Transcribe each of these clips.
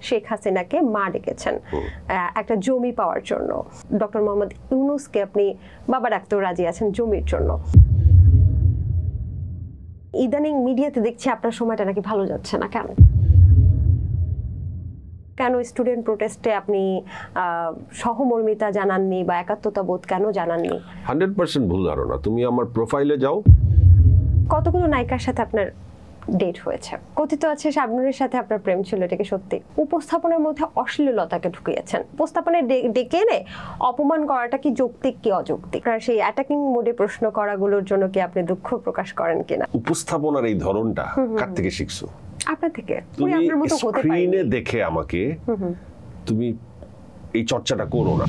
শেখ হাসিনাকে মা ডেকেছেন একটা জমি পাওয়ার জন্য। ডক্টর মোহাম্মদ ইউনূসকে আপনি বাবা ডাকতেও রাজি আছেন জমির জন্য। ইদানিং মিডিয়াতে দেখছি আপনার সময়টা নাকি ভালো যাচ্ছে না, কেন? কেন স্টুডেন্ট প্রোটেস্টে আপনি সহমর্মিতা জানাননি বা একাত্মতা বোধ কেন জানাননি? 100% ভুল ধারণা। তুমি আমার প্রোফাইলে যাও। কতগুলো নায়িকার সাথে আপনার ডেট হয়েছে, কথিত আছে শাবনূরের সাথে আপনার প্রেম ছিল, এটা কি সত্যি? উপস্থাপনার মধ্যে অশ্লীলতাকে ঢুকিয়েছেন, উপস্থাপনায় ডেকে এনে অপমান করাটা কি যৌক্তিক কি অযৌক্তিক? আর সেই অ্যাটাকিং মোডে প্রশ্ন করাগুলোর জন্য কি আপনি দুঃখ প্রকাশ করেন কিনা? উপস্থাপনার এই ধরনটা কার থেকে শিখছো? আপনার থেকে। তুমি স্ক্রিনে দেখে আমাকে তুমি এই চর্চাটা করো না।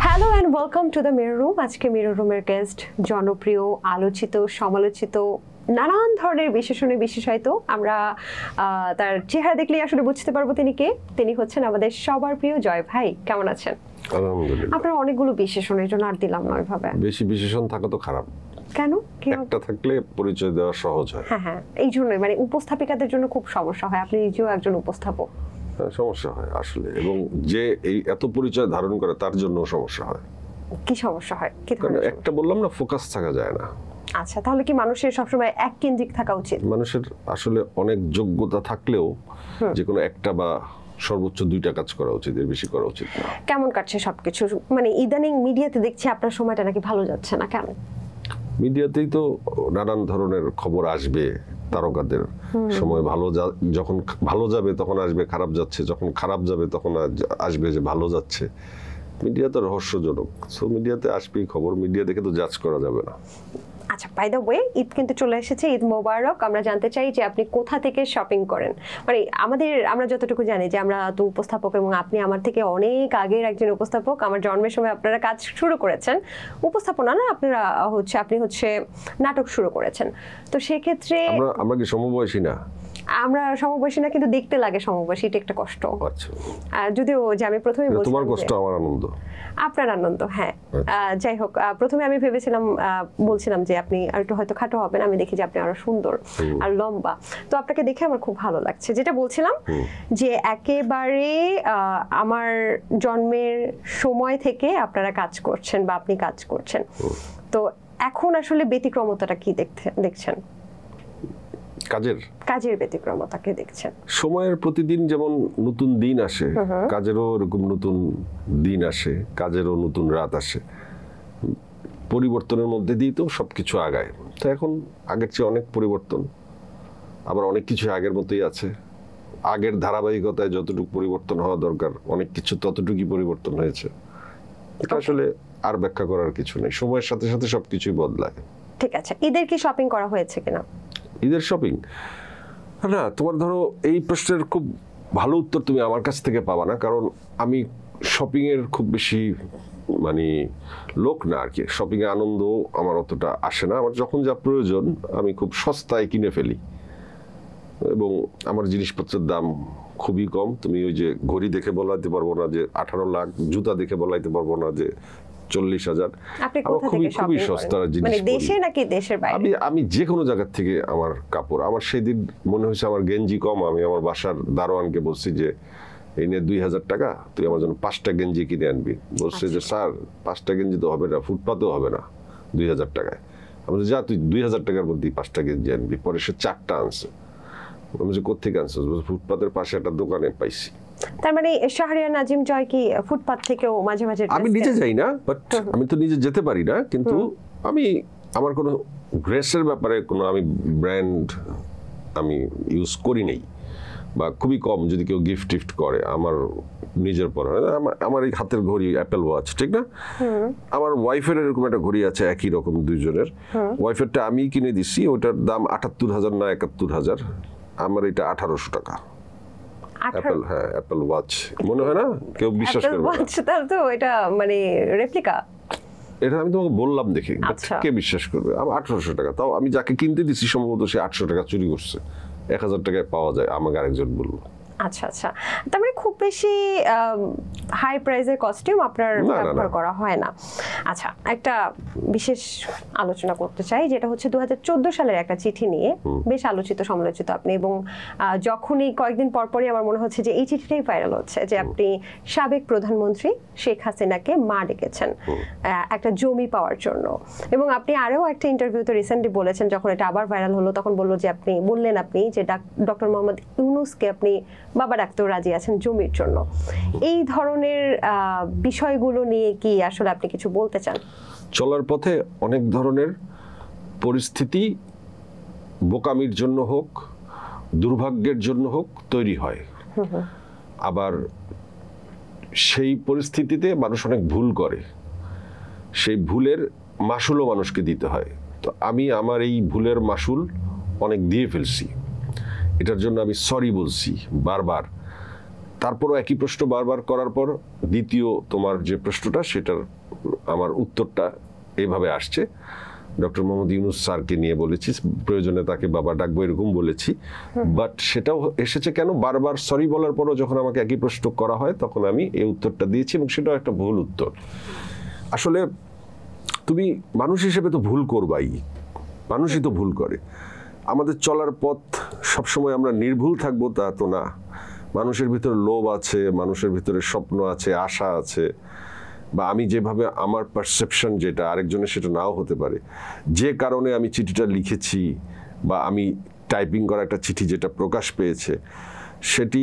Hello and welcome to the mirror room. আজকে মিরর রুমের গেস্ট জনপ্রিয়, আলোচিত, সমালোচিত, নানান ধরনের বিশেষণে বিশেষায়িত। আমরা তার চেহারা দেখলেই আসলে বুঝতে পারবো তিনি কে। তিনি হচ্ছেন আমাদের সবার প্রিয় জয় ভাই। কেমন আছেন? আলহামদুলিল্লাহ। আপনার অনেকগুলো বিশেষণের জন্য আর দিলাম না ওইভাবে। বেশি বিশেষণ থাকা তো খারাপ। কেন? একটা থাকলে পরিচয় দেওয়া সহজ হয়। হ্যাঁ, এই জন্যই মানে উপস্থাপিকাদের জন্য খুব সমস্যা হয়। আপনি নিজেও একজন উপস্থাপক। সমস্যা হয় আসলে, এবং যে এই এত পরিচয় ধারণ করে তার জন্য সমস্যা হয়। কি সমস্যা হয়? কি ধরনের? একটা বললাম না, ফোকাস থাকা যায় না। আচ্ছা, তাহলে কি মানুষের সবসময় এক কেন্দ্রিক থাকা উচিত? মানুষের আসলে অনেক যোগ্যতা থাকলেও যে কোনো একটা বা সর্বোচ্চ 2টা কাজ করা উচিত, এর বেশি করা উচিত না। কেমন কাটছে সবকিছু? মানে ইদানিং মিডিয়াতে দেখছি আপনার সময়টা নাকি ভালো যাচ্ছে না, কেন? মিডিয়াতেই তো নানান ধরনের খবর আসবে। তারকাদের সময় যখন ভালো যাবে তখন আসবে খারাপ যাচ্ছে, যখন খারাপ যাবে তখন আসবে যে ভালো যাচ্ছে। মিডিয়া তো রহস্যজনক, সো মিডিয়াতে আসবেই খবর, মিডিয়া দেখে তো জাজ করা যাবে না। আচ্ছা, বাই দ্য ওয়ে, ঈদ কিন্তু চলে এসেছে, ঈদ মোবারক। আমরা জানতে চাই যে আপনি কোথা থেকে শপিং করেন। মানে আমরা যতটুকু জানি যে আমরা তো উপস্থাপক এবং আপনি আমার থেকে অনেক আগের একজন উপস্থাপক। আমার জন্মের সময় আপনারা কাজ শুরু করেছেন, উপস্থাপনা না, আপনি হচ্ছে নাটক শুরু করেছেন। তো সেক্ষেত্রে আমরা কি সমবয়সী না? আমরা সমবয়সী না, কিন্তু দেখতে লাগে সমবয়সী, এটা একটা কষ্ট। আচ্ছা, যদিও যে আমি প্রথমেই বলছিলাম তোমার কষ্ট আমার আনন্দ। আপনার আনন্দ, হ্যাঁ। যাই হোক, প্রথমে আমি বলছিলাম যে আপনি আর একটু হয়তো খাটো হবেন, আমি দেখি যে আপনি আরো সুন্দর আর লম্বা। তো আপনাকে দেখে আমার খুব ভালো লাগছে। যেটা বলছিলাম যে একেবারে আমার জন্মের সময় থেকে আপনারা কাজ করছেন বা আপনি কাজ করছেন, তো এখন আসলে ব্যতিক্রমতাটা কি দেখছেন? কাজের ব্যতিক্রমতাকে দেখছেন? সময়ের প্রতিদিন যেমন নতুন দিন আসে, কাজেরও এরকম নতুন দিন আসে, কাজেরও নতুন রাত আসে। পরিবর্তনের মধ্যে দিয়ে তো সবকিছু আগায়। তো এখন আগের চেয়ে অনেক পরিবর্তন, আবার অনেক কিছু আগের মতোই আছে। আগের ধারাবাহিকতায় যতটুকু পরিবর্তন হওয়া দরকার অনেক কিছু ততটুকুই পরিবর্তন হয়েছে। এটা আসলে আর ব্যাখ্যা করার কিছু নেই, সময়ের সাথে সাথে সবকিছুই বদলায়। ঠিক আছে, ঈদের কি শপিং করা হয়েছে কিনা? ঈদের শপিং না, তোমার ধরো এই প্রশ্নের খুব ভালো উত্তর তুমি আমার কাছ থেকে পাবা না, কারণ আমি শপিং এর খুব বেশি লোক না আর কি। শপিং এ আনন্দ আমার অতটা আসে না। আমার যখন যা প্রয়োজন আমি খুব সস্তায় কিনে ফেলি, এবং আমার জিনিসপত্রের দাম খুবই কম। তুমি ওই যে ঘড়ি দেখে বলাইতে পারবো না যে 18 লাখ, জুতা দেখে বলাইতে পারবো না যে 40,000। খুবই সস্তা জিনিস। দেশে নাকি দেশের বাইরে? আমি যে কোনো জায়গা থেকে আমার কাপড়, আমার সেদিন মনে হয়েছে আমার গেঞ্জি কম, আমি আমার বাসার দারোয়ানকে বলছি যে এই নিয়ে 2,000 টাকা, তুই আমার জন্য 5টা গেঞ্জি কিনে আনবি। বলছে যে স্যার 5টা গেঞ্জি তো হবে না, ফুটপাতেও হবে না 2,000 টাকায়। আমি যা তুই 2,000 টাকার মধ্যে 5টা গেঞ্জি আনবি। পরে সে 4টা আনছে। আমি যে কোথেকে আনছিস? ফুটপাতের পাশে একটা দোকানে পাইছি। তার মানে শাহরিয়ার নাজিম জয় কি ফুটপাত থেকেও মাঝে মাঝে? আমি নিজে যাই না, বাট আমি তো নিজে যেতে পারি না, কিন্তু আমার কোনো ড্রেসের ব্যাপারে কোনো আমি ব্র্যান্ড ইউজ করি নেই, বা খুবই কম যদি কেউ গিফট করে। আমার নিজের পরা, আমার এই হাতের ঘড়ি অ্যাপেল ওয়াচ, ঠিক না? আমার ওয়াইফের এরকম একটা ঘড়ি আছে একই রকম দুইজনের। ওয়াইফেরটা আমি কিনে দিচ্ছি, ওটার দাম 78,000 না 71,000। আমার এটা 1800 টাকা। অ্যাপেল ওয়াচ মনে হয় না কেউ বিশ্বাস করবে না। তো এটা মানে রেপ্লিকা, এটা আমি তোমাকে বললাম দেখে কে বিশ্বাস করবে? আমার 1800 টাকা। তাও আমি যাকে কিনতে দিচ্ছি সম্ভবত সে 800 টাকা চুরি করছে, 1,000 টাকায় পাওয়া যায়, আমাকে আরেকজন বললো। আচ্ছা আচ্ছা, তার মানে খুব বেশি হাই প্রাইসের কস্টিউম আপনার ব্যবহার করা হয় না। আচ্ছা, একটা বিশেষ আলোচনা করতে চাই, যেটা হচ্ছে 2014 সালের একটা চিঠি নিয়ে বেশ আলোচিত সমালোচিত আপনি, এবং যখনই কয়েকদিন পরপরই আমার মনে হচ্ছে যে এই চিঠিটাই ভাইরাল হচ্ছে, যে আপনি সাবেক প্রধানমন্ত্রী শেখ হাসিনাকে মা ডেকেছেন একটা জমি পাওয়ার জন্য। এবং আপনি আরও একটা ইন্টারভিউতে রিসেন্টলি বলেছেন, যখন এটা আবার ভাইরাল হলো তখন বললো যে আপনি যে ডক্টর মোহাম্মদ ইউনূসকে আপনি বাবা ডাকতেও রাজি আছেন জমির জন্য। এই ধরনের বিষয়গুলো নিয়ে কি আসলে আপনি কিছু বলতে চান? চলার পথে অনেক ধরনের পরিস্থিতি বোকামির জন্য হোক, দুর্ভাগ্যের জন্য হোক তৈরি হয়। আবার সেই পরিস্থিতিতে মানুষ অনেক ভুল করে, সেই ভুলের মাসুলও মানুষকে দিতে হয়। তো আমি আমার এই ভুলের মাসুল অনেক দিয়ে ফেলছি, এটার জন্য আমি সরি বলছি বারবার। তারপরও একই প্রশ্ন বারবার করার পর দ্বিতীয় তোমার যে প্রশ্নটা, সেটার আমার উত্তরটা এইভাবে আসছে। ডক্টর মোহাম্মদ ইউনূস স্যারকে নিয়ে বলেছি, প্রয়োজনে তাকে বাবা ডাকবো এরকম বলেছি। বাট সেটাও এসেছে কেন, বারবার সরি বলার পরও যখন আমাকে একই প্রশ্ন করা হয় তখন আমি এই উত্তরটা দিয়েছি, এবং সেটাও একটা ভুল উত্তর। আসলে তুমি মানুষ হিসেবে তো ভুল করবাই, মানুষই তো ভুল করে। আমাদের চলার পথ সবসময় আমরা নির্ভুল থাকবো তা তো না। মানুষের ভিতরে লোভ আছে, মানুষের ভিতরে স্বপ্ন আছে, আশা আছে, বা আমি যেভাবে আমার পারসেপশন যেটা আরেকজনের সেটা নাও হতে পারে। যে কারণে আমি চিঠিটা লিখেছি বা আমি টাইপিং করা একটা চিঠি যেটা প্রকাশ পেয়েছে, সেটি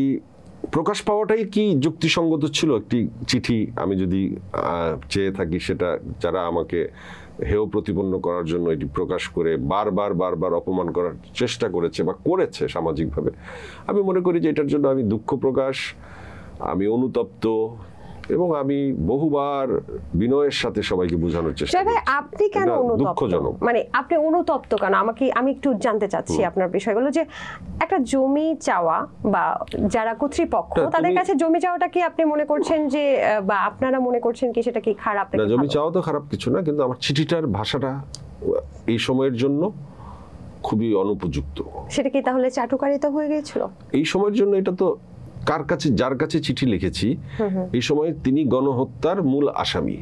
প্রকাশ পাওয়াটাই কি যুক্তিসঙ্গত ছিল? একটি চিঠি আমি যদি চেয়ে থাকি, সেটা যারা আমাকে হেয় প্রতিপন্ন করার জন্য এটি প্রকাশ করে বারবার অপমান করার চেষ্টা করেছে বা করেছে সামাজিকভাবে, আমি মনে করি যে এটার জন্য আমি দুঃখ প্রকাশ, আমি অনুতপ্ত, এবং আমি বহুবার বিনয়ের সাথে সবাইকে বোঝানোর চেষ্টা করি। আপনি কেন দুঃখজনক, মানে আপনি অনুতপ্ত কেন? আমি একটু জানতে চাচ্ছি আপনার বিষয়গুলো, যে একটা জমি চাওয়া বা যারা কর্তৃপক্ষ তাদের কাছে জমি চাওয়াটা কি আপনি মনে করছেন যে, বা আপনারা মনে করছেন কি সেটা কি খারাপ? না, জমি চাওয়া তো খারাপ কিছু না, কিন্তু আমার চিঠিটার ভাষাটা এই সময়ের জন্য খুবই অনুপযুক্ত। সেটা কি তাহলে চাটুকারিতা হয়ে গিয়েছিল এই সময়ের জন্য? এটা তো কার কাছে, যার কাছে চিঠি লিখেছি এই সময় তিনি গণহত্যার মূল আসামি।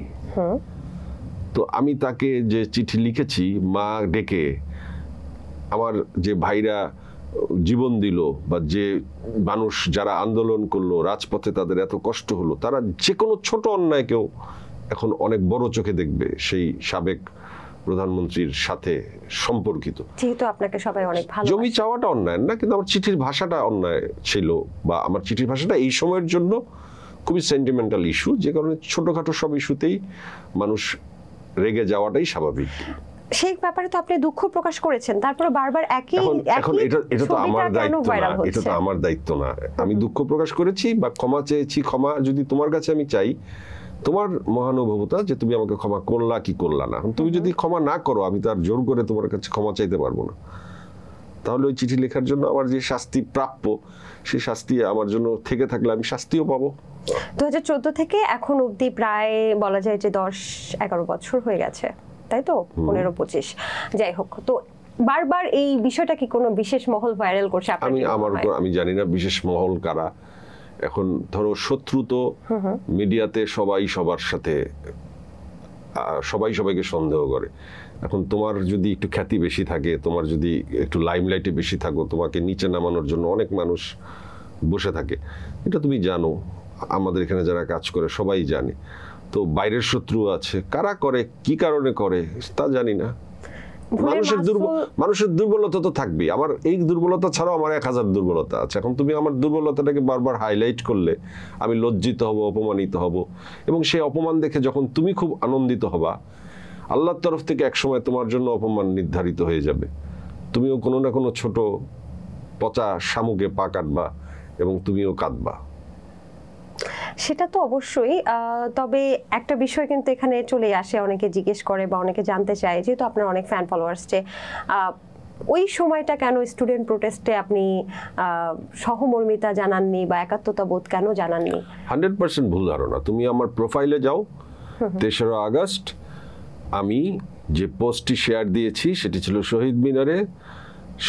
তো আমি তাকে যে চিঠি লিখেছি মা ডেকে, আমার যে ভাইরা জীবন দিল বা যে মানুষ যারা আন্দোলন করলো রাজপথে, তাদের এত কষ্ট হলো, তারা যে কোনো ছোট অন্যায়কেও এখন অনেক বড় চোখে দেখবে সেই সাবেক প্রধানমন্ত্রীর সাথে সম্পর্কিত। যেহেতু আপনাকে সবাই অনেক ভালো, জমি চাওয়াটা অন্যায় না, কিন্তু আমার চিঠির ভাষাটা অন্যায় ছিল, বা আমার চিঠির ভাষাটা এই সময়ের জন্য খুবই সেন্টিমেন্টাল ইস্যু, যে কারণে ছোটখাটো সব ইস্যুতেই মানুষ রেগে যাওয়াটাই স্বাভাবিক। সেই ব্যাপারে তো আপনি দুঃখ প্রকাশ করেছেন, তারপরে বারবার একই এখন এটা তো আমার দায়িত্ব না, এটা তো আমার দায়িত্ব না। আমি দুঃখ প্রকাশ করেছি বা ক্ষমা চেয়েছি, ক্ষমা যদি তোমার কাছে আমি চাই, তোমার মহানুভবতা যে তুমি আমাকে ক্ষমা করলা কি করলা না। তুমি যদি ক্ষমা না করো, আমি তো আর জোর করে তোমার কাছে ক্ষমা চাইতে পারবো না। তাহলে ওই চিঠি লেখার জন্য আমার যে শাস্তি প্রাপ্য, সেই শাস্তি আমার জন্য থেকে থাকলে আমি শাস্তিও পাবো। 2014 থেকে এখন অবধি প্রায় বলা যায় যে 10-11 বছর হয়ে গেছে, তাই তো? 15-25, যাই হোক। তো বারবার এই বিষয়টা কি কোনো বিশেষ মহল ভাইরাল করছে? আমি জানি না বিশেষ মহল কারা। এখন ধরো শত্রু তো মিডিয়াতে সবাই সবার সাথে, সবাই সবাইকে সন্দেহ করে। এখন তোমার যদি একটু খ্যাতি বেশি থাকে, তোমার যদি একটু লাইমলাইটে বেশি থাকো, তোমাকে নিচে নামানোর জন্য অনেক মানুষ বসে থাকে। এটা তুমি জানো, আমাদের এখানে যারা কাজ করে সবাই জানে। তো বাইরের শত্রু আছে, কারা করে, কি কারণে করে তা জানি না। মানুষের দুর্বলতা তো থাকবেই। আমার এই দুর্বলতা ছাড়াও আমার 1000 দুর্বলতা আছে। এখন তুমি আমার দুর্বলতাটাকে বারবার হাইলাইট করলে আমি লজ্জিত হব, অপমানিত হব, এবং সেই অপমান দেখে যখন তুমি খুব আনন্দিত হবা, আল্লাহর তরফ থেকে একসময় তোমার জন্য অপমান নির্ধারিত হয়ে যাবে। তুমিও কোনো না কোনো ছোট পচা শামুকে পা কাটবা এবং তুমিও কাঁদবা। সেটা তো অবশ্যই। তবে একটা বিষয় কিন্তু এখানে চলে আসে, অনেকে জিজ্ঞেস করে বা অনেকে জানতে চায়, যেহেতু আপনার অনেক ফ্যান ফলোয়ার্স, যে ওই সময়টা কেন স্টুডেন্ট প্রোটেস্টে আপনি সহমর্মিতা জানাননি বা একাত্মতা বোধ কেন জানাননি? 100% ভুল ধারণা। তুমি আমার প্রোফাইলে যাও, 3রা আগস্ট আমি যে পোস্টটি শেয়ার দিয়েছি সেটি ছিল শহীদ মিনারে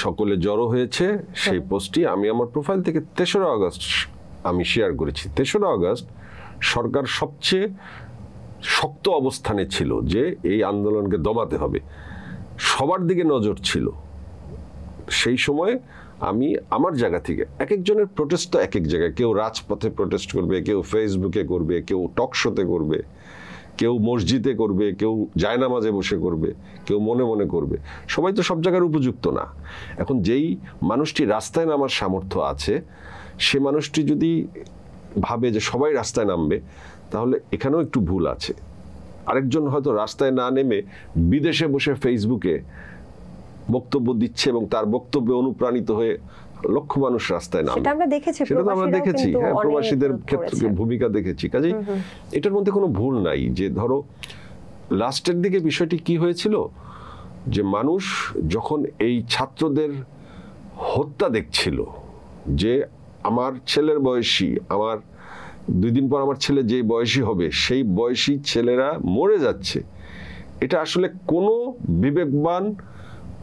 সকলে জড়ো হয়েছে সেই পোস্টটি আমি আমার প্রোফাইল থেকে 3রা আগস্ট আমি শেয়ার করেছি। 3রা আগস্ট সরকার সবচেয়ে শক্ত অবস্থানে ছিল যে এই আন্দোলনকে দমাতে হবে, সবার দিকে নজর ছিল। সেই সময় আমি আমার জায়গা থেকে, এক একজনের প্রোটেস্ট তো এক এক জায়গায়, কেউ রাজপথে প্রোটেস্ট করবে, কেউ ফেসবুকে করবে, কেউ টক শোতে করবে, কেউ মসজিদে করবে, কেউ জায়নামাজে বসে করবে, কেউ মনে মনে করবে। সবাই তো সব জায়গার উপযুক্ত না। এখন যেই মানুষটি রাস্তায় নামার সামর্থ্য আছে, সে মানুষটি যদি ভাবে যে সবাই রাস্তায় নামবে, তাহলে এখানেও একটু ভুল আছে। আরেকজন হয়তো রাস্তায় না নেমে বিদেশে বসে ফেসবুকে বক্তব্য দিচ্ছে এবং তার বক্তব্যে অনুপ্রাণিত হয়ে লক্ষ মানুষ রাস্তায় নামে। সেটা আমরা দেখেছি, সেটা তো আমরা দেখেছি, হ্যাঁ, প্রবাসীদের ক্ষেত্রে ভূমিকা দেখেছি। কাজেই এটার মধ্যে কোনো ভুল নাই। যে ধরো লাস্টের দিকে বিষয়টি কি হয়েছিল, যে মানুষ যখন এই ছাত্রদের হত্যা দেখছিল, যে আমার ছেলের বয়সী, আমার 2 দিন পর আমার ছেলে যে বয়সী হবে, সেই বয়সী ছেলেরা মরে যাচ্ছে, এটা আসলে কোনো বিবেকবান,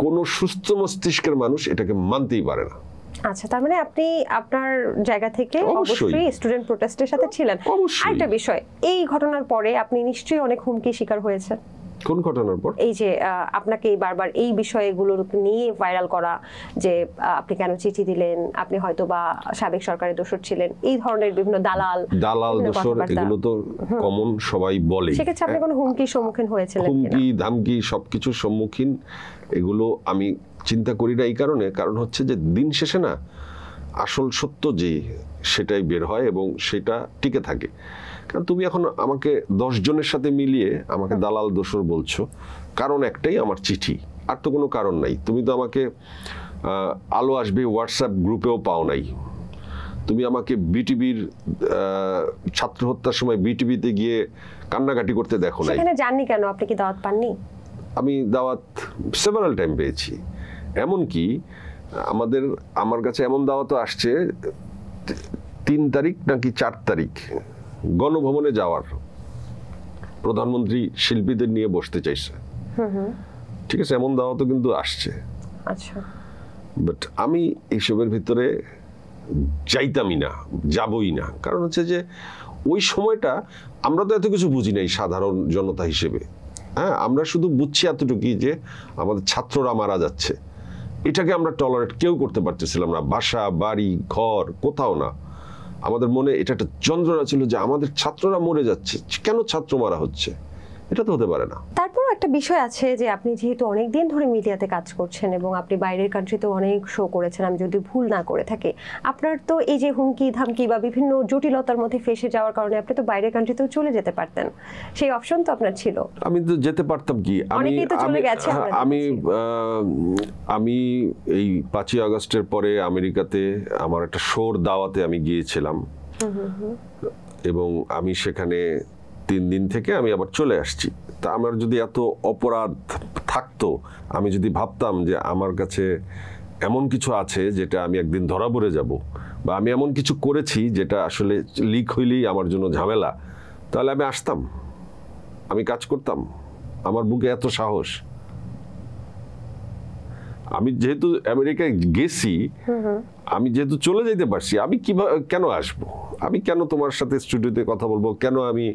কোনো সুস্থ মস্তিষ্কের মানুষ এটাকে মানতেই পারে না। আচ্ছা, তার মানে আপনি আপনার জায়গা থেকে অবশ্যই স্টুডেন্ট প্রোটেস্টের সাথে ছিলেন। আরেকটা বিষয়, এই ঘটনার পরে আপনি নিশ্চয়ই অনেক হুমকি শিকার হয়েছেন। কোন ঘটনার পর? এই যে আপনাকে বারবার এই বিষয়গুলো নিয়ে ভাইরাল করা, যে আপনি কেন চিঠি দিলেন, আপনি হয়তো বা সাবেক সরকারের দোষর ছিলেন, এই ধরনের বিভিন্ন দালাল দোষর, এগুলো তো কমন, সবাই বলে। সেক্ষেত্রে আপনি কোনো হুমকির সম্মুখীন হয়েছিলেন? হুমকি ধামকি সবকিছুর সম্মুখীন এগুলো আমি চিন্তা করি না। এই কারণ হচ্ছে যে দিন শেষে না আসল সত্য যে সেটাই বের হয় এবং সেটা টিকে থাকে। কারণ তুমি এখন আমাকে 10 জনের সাথে মিলিয়ে আমাকে দালাল দোষর বলছো, কারণ একটাই, আমার চিঠি, আর তো কোনো কারণ নাই। তুমি তো আমাকে আলো আসবে হোয়াটসঅ্যাপ গ্রুপেও পাও নাই। তুমি আমাকে বিটিভির ছাত্র হত্যার সময় বিটিভিতে গিয়ে কান্নাকাটি করতে দেখো নাই। সেখানে যাননি কেন? আপনি কি দাওয়াত পাননি? আমি দাওয়াত সেভারাল টাইম পেয়েছি। এমনকি আমার কাছে এমন দাওয়াতও আসছে 3 তারিখ নাকি 4 তারিখ গণভবনে যাওয়ার, প্রধানমন্ত্রী শিল্পীদের নিয়ে বসতে চাইছে। ঠিক আছে, এমন দাওয়াতও কিন্তু আসছে। আচ্ছা, বাট আমি এইসবের ভিতরে যাইতামই না, যাবই না। কারণ হচ্ছে যে ওই সময়টা আমরা তো এত কিছু বুঝি নাই সাধারণ জনতা হিসেবে। হ্যাঁ, আমরা শুধু বুঝছি এতটুকুই যে আমাদের ছাত্ররা মারা যাচ্ছে, এটাকে আমরা টলারেট কেউ করতে পারতেছিলাম না। বাসা, বাড়ি, ঘর, কোথাও না। আমাদের মনে এটা একটা যন্ত্রণা ছিল যে আমাদের ছাত্ররা মরে যাচ্ছে, কেন ছাত্র মারা হচ্ছে, এটা তো হতে পারে না। তারপর একটা বিষয় আছে যে আপনি যেহেতু অনেক দিন ধরে মিডিয়াতে কাজ করছেন এবং আপনি বাইরের কান্ট্রিতে অনেক শো করেছেন, আমি যদি ভুল না করে থাকি, আপনার তো এই যে হুমকি ধামকি বা বিভিন্ন জটিলতার মধ্যে ফেসে যাওয়ার কারণে আপনি তো বাইরের কান্ট্রিতেও চলে যেতে পারতেন, সেই অপশন তো আপনার ছিল। আমি তো যেতে পারতাম কি, আমি এই 5ই আগস্টের পরে আমেরিকাতে আমার একটা শোর দাওয়াতে আমি গিয়েছিলাম এবং আমি সেখানে 3 দিন থেকে আমি আবার চলে আসছি। তা আমার যদি এত অপরাধ থাকতো, আমি যদি ভাবতাম যে আমার কাছে এমন কিছু আছে যেটা আমি একদিন ধরা পড়ে যাব, বা আমি এমন কিছু করেছি যেটা আসলে লিক হইলেই আমার জন্য ঝামেলা, তাহলে আমি আসতাম, আমি কাজ করতাম। আমার বুকে এত সাহস। আমি যেহেতু আমেরিকায় গেছি, আমি যেহেতু চলে যেতে পারছি, আমি কিভাবে কেন আসবো, আমি কেন তোমার সাথে স্টুডিওতে কথা বলবো, কেন আমি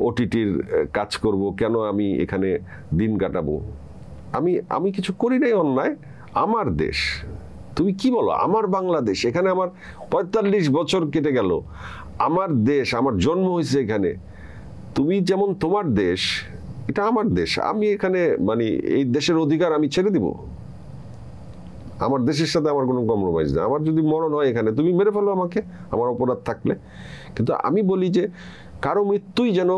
ওটিটির কাজ করব, কেন আমি এখানে দিন কাটাবো। আমি কিছু করি নাই অন্যায়। আমার দেশ, তুমি কি বলো, আমার বাংলাদেশ, এখানে আমার 45 বছর কেটে গেল, আমার দেশ, আমার জন্ম হয়েছে এখানে। তুমি যেমন তোমার দেশ, এটা আমার দেশ। আমি এখানে মানে এই দেশের অধিকার আমি ছেড়ে দিব? আমার দেশের সাথে আমার কোনো কম্প্রোমাইজ না। আমার যদি মরণ হয় এখানে, তুমি মেরে ফেলো আমাকে, আমার অপরাধ থাকলে। কিন্তু আমি বলি যে কারো মৃত্যুই যেন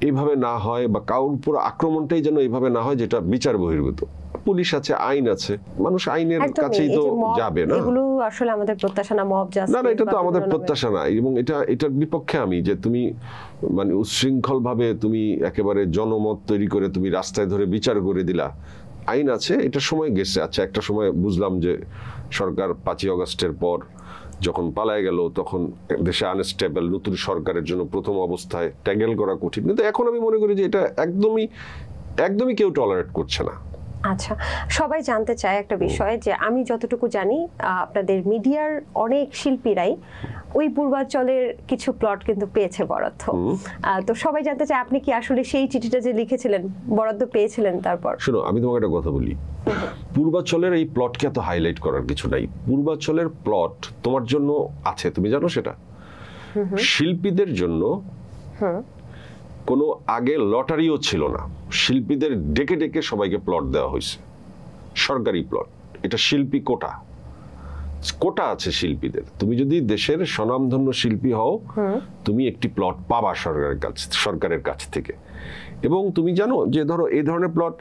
এইভাবে না হয়, বা কারোর উপর আক্রমণটাই যেন এইভাবে না হয় যেটা বিচার বহির্ভূত। পুলিশ আছে, আইন আছে, মানুষ আইনের কাছেই তো যাবে না। এগুলো আসলে আমাদের প্রত্যাশা না, মব জাস্টিস না, এটা তো আমাদের প্রত্যাশা না। এবং এটার বিপক্ষে আমি, যে তুমি মানে উচ্ছৃঙ্খল ভাবে তুমি একেবারে জনমত তৈরি করে তুমি রাস্তায় ধরে বিচার করে দিলা। আইন আছে, এটা সময় গেছে। আচ্ছা, একটা সময় বুঝলাম যে সরকার 5ই আগস্টের পর যখন পালায় গেল, তখন দেশে আনস্টেবল, নতুন সরকারের জন্য প্রথম অবস্থায় ট্যাগেল করা কঠিন। কিন্তু এখন আমি মনে করি যে এটা একদমই কেউ টলারেট করছে না। আচ্ছা, সবাই জানতে চায় একটা বিষয় যে আমি যতটুকু জানি আপনাদের মিডিয়ার অনেক শিল্পীরাই ওই পূর্বাঞ্চলের কিছু প্লট কিন্তু পেয়েছে বরাদ্দ। তো সবাই জানতে চায় আপনি কি আসলে সেই চিঠিটা যে লিখেছিলেন বরাদ্দ পেয়েছিলেন? তারপর শোনো, আমি তোমাকে একটা কথা বলি, পূর্বাঞ্চলের এই প্লটকে এত হাইলাইট করার কিছু নাই। পূর্বাঞ্চলের প্লট তোমার জন্য আছে, তুমি জানো সেটা। শিল্পীদের জন্য কোনো আগে লটারিও ছিল না, শিল্পীদের ডেকে ডেকে সবাইকে প্লট দেওয়া হয়েছে, সরকারি প্লট। এটা শিল্পী কোটা, কোটা আছে শিল্পীদের। তুমি যদি দেশের স্বনামধন্য শিল্পী হও, তুমি একটি প্লট পাবা সরকারের কাছ থেকে। এবং তুমি জানো যে ধরো এই ধরনের প্লট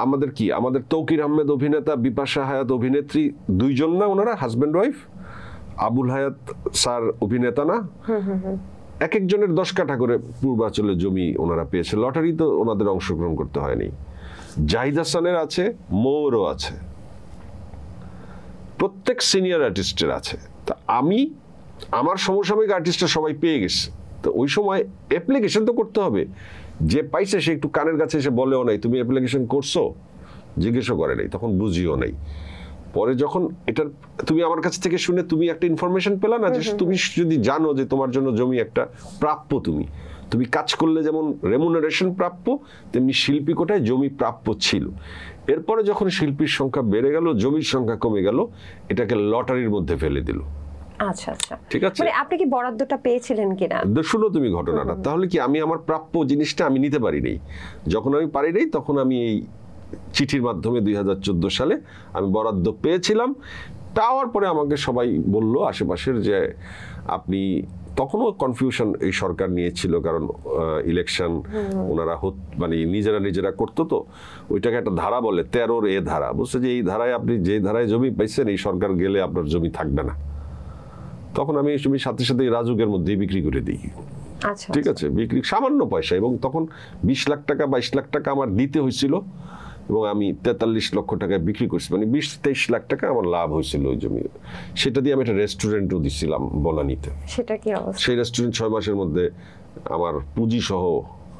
আমাদের কি, আমাদের তৌকির আহমেদ অভিনেতা, বিপাশা হায়াত অভিনেত্রী, দুইজন না ওনারা, হাজব্যান্ড ওয়াইফ। আবুল হায়াত স্যার অভিনেতা না, এক একজনের 10 কাঠা করে পূর্বাঞ্চলের জমি ওনারা পেয়েছে, লটারি তো ওনাদের অংশগ্রহণ করতে হয়নি। জাহিদ হাসানের আছে, মৌরও আছে, প্রত্যেক সিনিয়র আর্টিস্টের আছে। তা আমি আমার সমসাময়িক আর্টিস্টরা সবাই পেয়ে গেছে। তো ওই সময় অ্যাপ্লিকেশন তো করতে হবে, যে পাইছে সে একটু কানের কাছে এসে বলেও নাই তুমি অ্যাপ্লিকেশন করছো, জিজ্ঞেসও করে নাই, তখন বুঝিও নাই। পরে যখন এটার তুমি আমার কাছ থেকে শুনে তুমি একটা ইনফরমেশন পেলা না, যে তুমি যদি জানো যে তোমার জন্য জমি একটা প্রাপ্য, তুমি কাজ করলে যেমন রেমুনারেশন প্রাপ্য, তেমনি শিল্পী কোটায় জমি প্রাপ্য ছিল। এরপরে যখন শিল্পীর সংখ্যা বেড়ে গেল, জমির সংখ্যা কমে গেল, এটাকে লটারির মধ্যে ফেলে দিল। আচ্ছা আচ্ছা, ঠিক আছে। মানে আপনি কি বরাদ্দটা পেয়েছিলেন কিনা? শুনো তুমি ঘটনাটা, তাহলে কি আমি আমার প্রাপ্য জিনিসটা আমি নিতে পারি নাই। যখন আমি পারি নাই, তখন আমি এই চিঠির মাধ্যমে 2014 সালে আমি বরাদ্দ পেয়েছিলাম। পাওয়ার পরে আমাকে সবাই বলল আশেপাশের যে আপনি, তখনও কনফিউশন এই সরকার নিয়েছিল, কারণ ইলেকশন ওনারা মানে নিজেরা করতো, তো ওইটাকে একটা ধারা বলে 13 এ ধারা, বলছে যে এই ধারায় আপনি যে ধারায় জমি পাইছেন, এই সরকার গেলে আপনার জমি থাকবে না। তখন আমি জমি সাথে সাথে রাজুকের মধ্যে বিক্রি করে দিই। ঠিক আছে, বিক্রি সামান্য পয়সা, এবং তখন 20 লাখ টাকা 22 লাখ টাকা আমার দিতে হয়েছিল, এবং আমি 43 লক্ষ টাকায় বিক্রি করছি, মানে 20-23 লাখ টাকা আমার লাভ হয়েছিল ওই জমি। সেটা দিয়ে আমি একটা রেস্টুরেন্টও দিছিলাম বনানীতে। সেটা কি অবস্থা? সেই রেস্টুরেন্ট 6 মাসের মধ্যে আমার পুঁজি সহ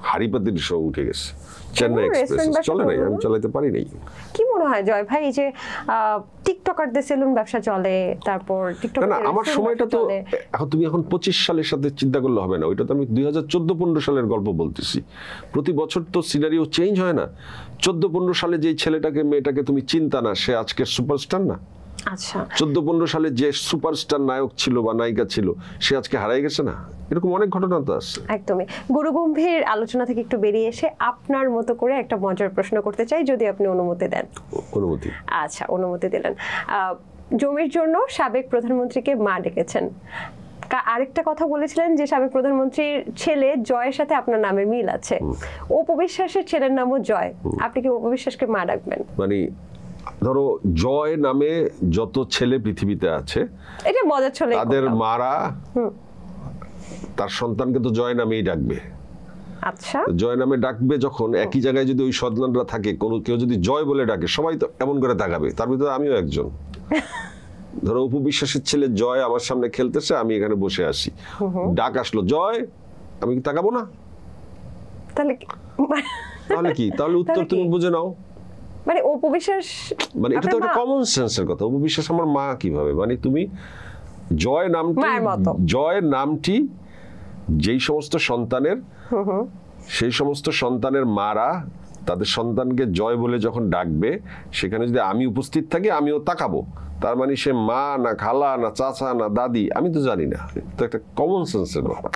হাড়িপাতির সহ উঠে গেছে। চেন্নাই এক্সপ্রেস চলে নাই, আমি চালাতে পারি নাই। কি মনে হয় জয় ভাই, যে টিকটকারদের সেলুন ব্যবসা চলে, তারপর টিকটক না, আমার সময়টা তো এখন তুমি এখন 25 সালের সাথে চিন্তা করলে হবে না, ওইটা তো আমি 2014-15 সালের গল্প বলতেছি। প্রতি বছর তো সিনারিও চেঞ্জ হয় না। 14-15 সালে যেই ছেলেটাকে মেয়েটাকে তুমি চিন্তা না, সে আজকে সুপারস্টার না। আচ্ছা, 14-15 সালে যে সুপারস্টার নায়ক ছিল বা নায়িকা ছিল, সে আজকে হারিয়ে গেছে না। এরকম অনেক ঘটনা তো আছে। একদমই। গুরুগম্ভীর আলোচনা থেকে একটু বেরিয়ে এসে আপনার মতো করে একটা মজার প্রশ্ন করতে চাই, যদি আপনি অনুমতি দেন। অনুমতি? আচ্ছা, অনুমতি দিলেন। জমির জন্য সাবেক প্রধানমন্ত্রীকে মা ডেকেছেন। আরেকটা কথা বলেছিলেন যে সাবেক প্রধানমন্ত্রীর ছেলে জয়ের সাথে আপনার নামের মিল আছে। অপু বিশ্বাসের ছেলের নামও জয়, আপনি কি অপু বিশ্বাসকে মা ডাকবেন? মানে ধরো জয় নামে যত ছেলে পৃথিবীতে আছে, এটা মজার ছলে, তাদের মারা তার সন্তানকে তো জয় নামেই ডাকবে। আচ্ছা, জয় নামে ডাকবে যখন, একই জায়গায় যদি ওই সন্তানরা থাকে, কোনো কেউ যদি জয় বলে ডাকে, সবাই তো এমন করে তাকাবে, তার ভিতরে আমিও একজন। ধরো অপু বিশ্বাসের ছেলে জয় আমার সামনে খেলতেছে, আমি এখানে বসে আছি, ডাক আসলো জয়, আমি কি তাকাবো না? তাহলে কি, তাহলে উত্তর তুমি বুঝে নাও। মানে অপু বিশ্বাস, মানে এটা তো একটা কমন সেন্সের কথা। অপু বিশ্বাস আমার মা কিভাবে, মানে তুমি জয় নামটি যেই সমস্ত সন্তানের, সেই সমস্ত সন্তানের মারা তাদের সন্তানকে জয় বলে যখন ডাকবে, সেখানে যদি আমি উপস্থিত থাকি, আমিও তাকাবো। তার মানে সে মা না খালা না চাচা না দাদি, আমি তো জানি না। তো একটা কমন সেন্সের ব্যাপার।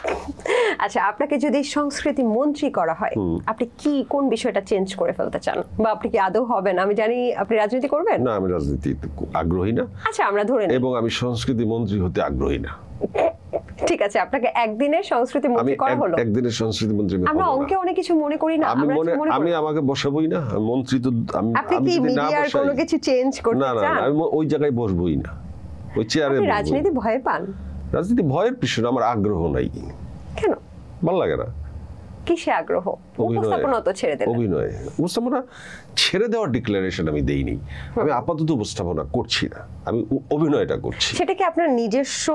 আচ্ছা, আপনাকে যদি সংস্কৃতি মন্ত্রী করা হয়, আপনি কি কোন বিষয়টা চেঞ্জ করে ফেলতে চান, বা আপনি কি আদৌ হবেন? আমি জানি আপনি রাজনীতি করবেন না। আমি রাজনীতি আগ্রহী না। আচ্ছা, আমরা ধরে নিই। এবং আমি সংস্কৃতি মন্ত্রী হতে আগ্রহী না। ঠিক আছে, আপনাকে একদিনের সংস্কৃতি মন্ত্রী করা হলো। একদিনের সংস্কৃতি মন্ত্রী আমরা অঙ্কে অনেক কিছু মনে করি না। আমি আমাকে বসাবই না মন্ত্রী, তো আপনি কি মিডিয়ার কোনো কিছু চেঞ্জ করতে চান? না, আমি ওই জায়গায় বসবই না, ওই চেয়ারে। আপনি রাজনীতি ভয় পান? রাজনীতি ভয়ের পিছনে আমার আগ্রহ নাই। কেন? ভালো লাগে না। কিসে আগ্রহ? উপস্থাপনা তো ছেড়ে দেন। অভিনয় উপস্থাপনা ছেড়ে দেওয়ার ডিক্লারেশন আমি দেইনি। আমি আপাতত উপস্থাপনা করছি না, আমি অভিনয়টা করছি। সেটা কি আপনার নিজস্ব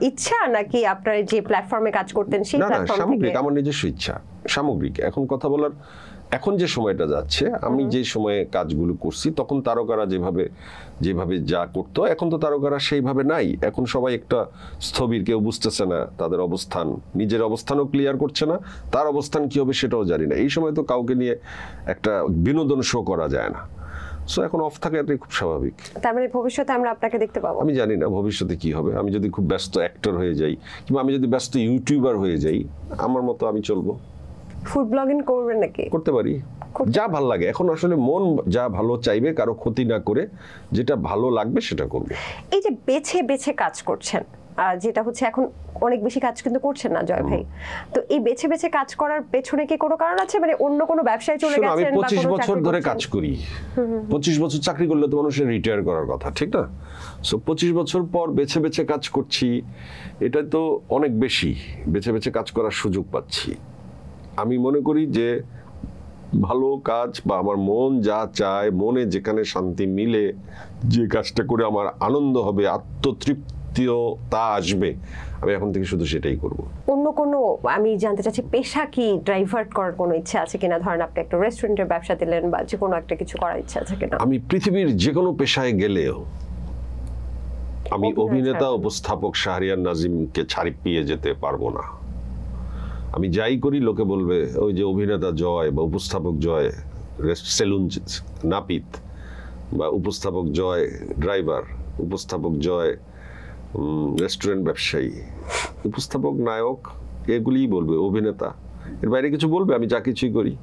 ইচ্ছা, নাকি আপনার যে প্ল্যাটফর্মে কাজ করতেন সেই প্ল্যাটফর্ম থেকে? সামগ্রিক, আমার নিজস্ব ইচ্ছা, সামগ্রিক। এখন কথা বলার এখন যে সময়টা যাচ্ছে, আমি যে সময়ে কাজগুলো করছি তখন তারকারা যেভাবে যা করতো, এখন তো তারকারা সেইভাবে নাই। এখন সবাই একটা স্থবির, কেউ বুঝতেছে না তাদের অবস্থান, নিজের অবস্থানও ক্লিয়ার করছে না, তার অবস্থান কি হবে সেটাও জানি না। এই সময় তো কাউকে নিয়ে একটা বিনোদন শো করা যায় না, সো এখন অফ থাকা এটাই খুব স্বাভাবিক। তার মানে ভবিষ্যতে আমরা আপনাকে দেখতে পাবো? আমি জানি না ভবিষ্যতে কি হবে। আমি যদি খুব ব্যস্ত অ্যাক্টর হয়ে যাই, কিংবা আমি যদি ব্যস্ত ইউটিউবার হয়ে যাই, আমার মতো আমি চলবো। ফুড ব্লগিং করবেন নাকি? করতে পারি, যা ভালো লাগে। এখন আসলে মন যা ভালো চাইবে, কারো ক্ষতি না করে যেটা ভালো লাগবে সেটা করবে। এই যে বেছে বেছে কাজ করছেন, যেটা হচ্ছে এখন অনেক বেশি কাজ কিন্তু করছেন না জয় ভাই, তো এই বেছে বেছে কাজ করার পেছনে কি কোনো কারণ আছে? মানে অন্য কোনো ব্যবসায় চলে গেছেন? আমি 25 বছর ধরে কাজ করি। 25 বছর চাকরি করলে তো মানুষের রিটায়ার করার কথা, ঠিক না? সো 25 বছর পর বেছে বেছে কাজ করছি, এটা তো অনেক বেশি বেছে বেছে কাজ করার সুযোগ পাচ্ছি। আমি মনে করি যে ভালো কাজ বা আমার মন যা চায়, মনে যেখানে শান্তি মিলে, যে কাজটা করে আমার আনন্দ হবে, আত্মতৃপ্তিতা আসবে, আমি এখন থেকে শুধু সেটাই করব। অন্য কোনো, আমি জানতে চাচ্ছি, পেশা কি ডাইভার্ট করার কোনো ইচ্ছা আছে কিনা? ধরেন আপনি একটা রেস্টুরেন্টের ব্যবসা দিলেন বা যে কোনো একটা কিছু করার ইচ্ছা আছে কিনা? আমি পৃথিবীর যে কোনো পেশায় গেলেও আমি অভিনেতা উপস্থাপক শাহরিয়ার নাজিমকে ছাড়ি পেয়ে যেতে পারবো না। আমি যাই করি লোকে বলবে ওই যে অভিনেতা জয় বা উপস্থাপক জয় সেলুন নাপিত, বা উপস্থাপক জয় ড্রাইভার, উপস্থাপক জয় রেস্টুরেন্ট ব্যবসায়ী, উপস্থাপক নায়ক, এগুলিই বলবে। অভিনেতা এর বাইরে কিছু বলবে? আমি যা কিছুই করি।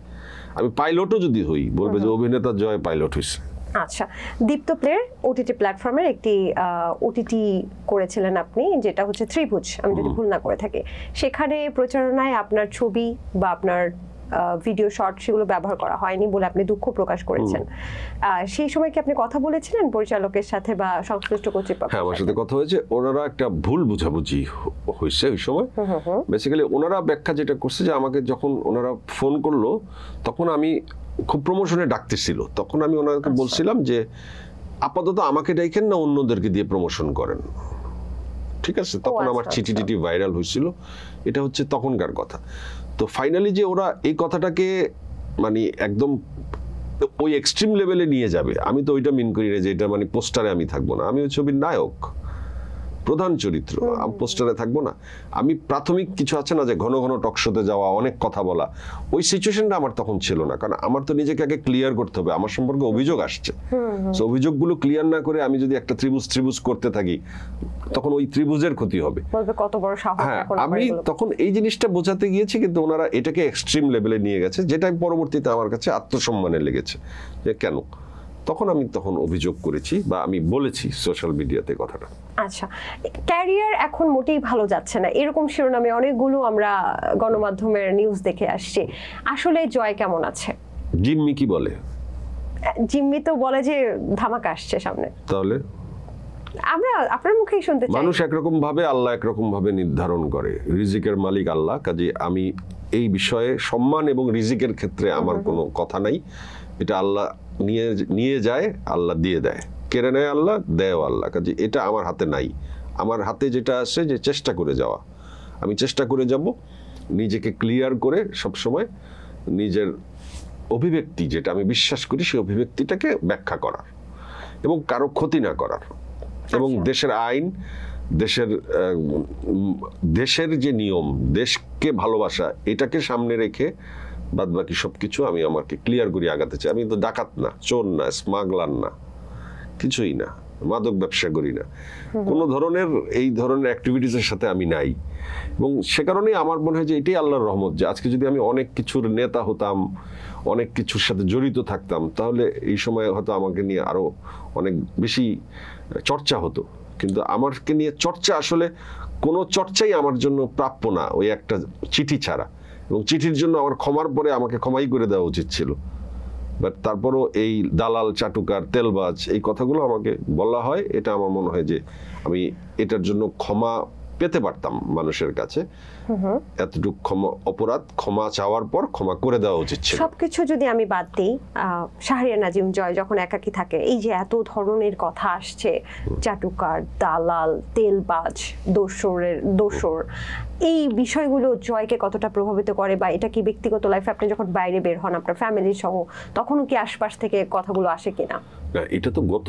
আমি পাইলটও যদি হই, বলবে যে অভিনেতা জয় পাইলট হয়েছে। আচ্ছা, দীপ্ত প্লের ওটিটি প্ল্যাটফর্মের একটি ওটিটি করেছিলেন আপনি, যেটা হচ্ছে ত্রিভুজ, আমি যদি ভুল না করে থাকি। সেখানে প্রচারণায় আপনার ছবি বা আপনার ভিডিও শর্ট সেগুলো ব্যবহার করা হয়নি বলে আপনি দুঃখ প্রকাশ করেছেন। সেই সময় কি আপনি কথা বলেছিলেন পরিচালকের সাথে বা সংশ্লিষ্ট কর্তৃপক্ষের? হ্যাঁ, আমার সাথে কথা হয়েছে। ওনারা একটা ভুল বুঝাবুঝি হয়েছে ওই সময়। বেসিক্যালি ওনারা ব্যাখ্যা যেটা করছে যে আমাকে যখন ওনারা ফোন করলো তখন আমি খুব প্রমোশনে ডাকতেছিল, তখন আমি ওনাকে বলছিলাম যে আপাতত আমাকে ডাকেন না, অন্যদেরকে দিয়ে প্রমোশন করেন, ঠিক আছে? তখন আমার চিঠি টিটি ভাইরাল হয়েছিল, এটা হচ্ছে তখনকার কথা। তো ফাইনালি যে ওরা এই কথাটাকে মানে একদম ওই এক্সট্রিম লেভেলে নিয়ে যাবে, আমি তো ওইটা মিন করি না যে এটা মানে পোস্টারে আমি থাকবো না। আমি ওই ছবির নায়ক, প্রধান চরিত্র, পোস্টারে থাকবো না। আমি প্রাথমিক কিছু আছে না যে ঘন ঘন টক শোতে যাওয়া, অনেক কথা বলা, ওই সিচুয়েশনটা আমার তখন ছিল না। কারণ আমার তো নিজেকে আগে ক্লিয়ার করতে হবে, আমার সম্পর্কে অভিযোগ আসছে। তো অভিযোগগুলো ক্লিয়ার না করে আমি যদি একটা ত্রিভুজ করতে থাকি, তখন ওই ত্রিভুজের ক্ষতি হবে। কত বড় সাহস! হ্যাঁ, আমি তখন এই জিনিসটা বোঝাতে গিয়েছি, কিন্তু ওনারা এটাকে এক্সট্রিম লেভেলে নিয়ে গেছে, যেটা পরবর্তীতে আমার কাছে আত্মসম্মানে লেগেছে যে কেন। তখন আমি অভিযোগ করেছি বা আমি বলেছি সোশ্যাল মিডিয়াতে কথাটা। আচ্ছা, ক্যারিয়ার এখন মোটেই ভালো যাচ্ছে না, এরকম শিরোনামে অনেকগুলো আমরা গণমাধ্যমের নিউজ দেখে আসছি। আসলে জয় কেমন আছে? জিম্মি কি বলে? জিম্মি তো বলে যে ধামাকা আসছে সামনে। তাহলে আমরা আপনার মুখেই শুনতে চাই। মানুষ একরকম ভাবে, আল্লাহ একরকম ভাবে নির্ধারণ করে। রিজিকের মালিক আল্লাহ, কাজে আমি এই বিষয়ে সম্মান এবং রিজিকের ক্ষেত্রে আমার কোনো কথা নাই। এটা আল্লাহ নিয়ে যায়, আল্লাহ দিয়ে দেয়, কেড়ে নেয় আল্লাহ, দেয় আল্লাহ, কাজে এটা আমার হাতে নাই। আমার হাতে যেটা আছে যে চেষ্টা করে যাওয়া, আমি চেষ্টা করে যাব নিজেকে ক্লিয়ার করে সবসময় নিজের অভিব্যক্তি যেটা আমি বিশ্বাস করি সেই অভিব্যক্তিটাকে ব্যাখ্যা করার এবং কারো ক্ষতি না করার, এবং দেশের আইন, দেশের যে নিয়ম, দেশকে ভালোবাসা, এটাকে সামনে রেখে বাদ বাকি সবকিছু আমি আমাকে ক্লিয়ার করি আগাতে চাই। আমি তো ডাকাত না, চোর না, স্মাগলার না, কিছুই না, মাদক ব্যবসা করি না, কোনো ধরনের এই ধরনের অ্যাক্টিভিটিসের সাথে আমি নাই। এবং সে কারণেই আমার মনে হয় যে এটাই আল্লাহর রহমত যে আজকে যদি আমি অনেক কিছুর নেতা হতাম, অনেক কিছুর সাথে জড়িত থাকতাম, তাহলে এই সময় হয়তো আমাকে নিয়ে আরো অনেক বেশি চর্চা হতো। কিন্তু আমাকে নিয়ে চর্চা, আসলে কোনো চর্চাই আমার জন্য প্রাপ্য না ওই একটা চিঠি ছাড়া। এবং চিঠির জন্য আমার ক্ষমার পরে আমাকে ক্ষমাই করে দেওয়া উচিত ছিল, বাট তারপরও এই দালাল, চাটুকার, তেলবাজ এই কথাগুলো আমাকে বলা হয়। এটা আমার মনে হয় যে আমি এটার জন্য ক্ষমা পেতে পারতাম মানুষের কাছে, এতটুকু অপরাধ ক্ষমা চাওয়ার পর ক্ষমা করে দেওয়া উচিত ছিল। সবকিছু যদি আমি বাদ দিই, শাহরিয়ার নাজিম জয় যখন একাকী থাকে, এই যে এত ধরনের কথা আসছে, চাটুকার, দালাল, তেলবাজ, দোসর, এই বিষয়গুলো জয়কে কতটা প্রভাবিত করে, বা এটা কি ব্যক্তিগত লাইফে আপনি যখন বাইরে বের হন আপনার ফ্যামিলি সহ, তখনও কি আশপাশ থেকে কথাগুলো আসে কিনা? না, এটা তো গত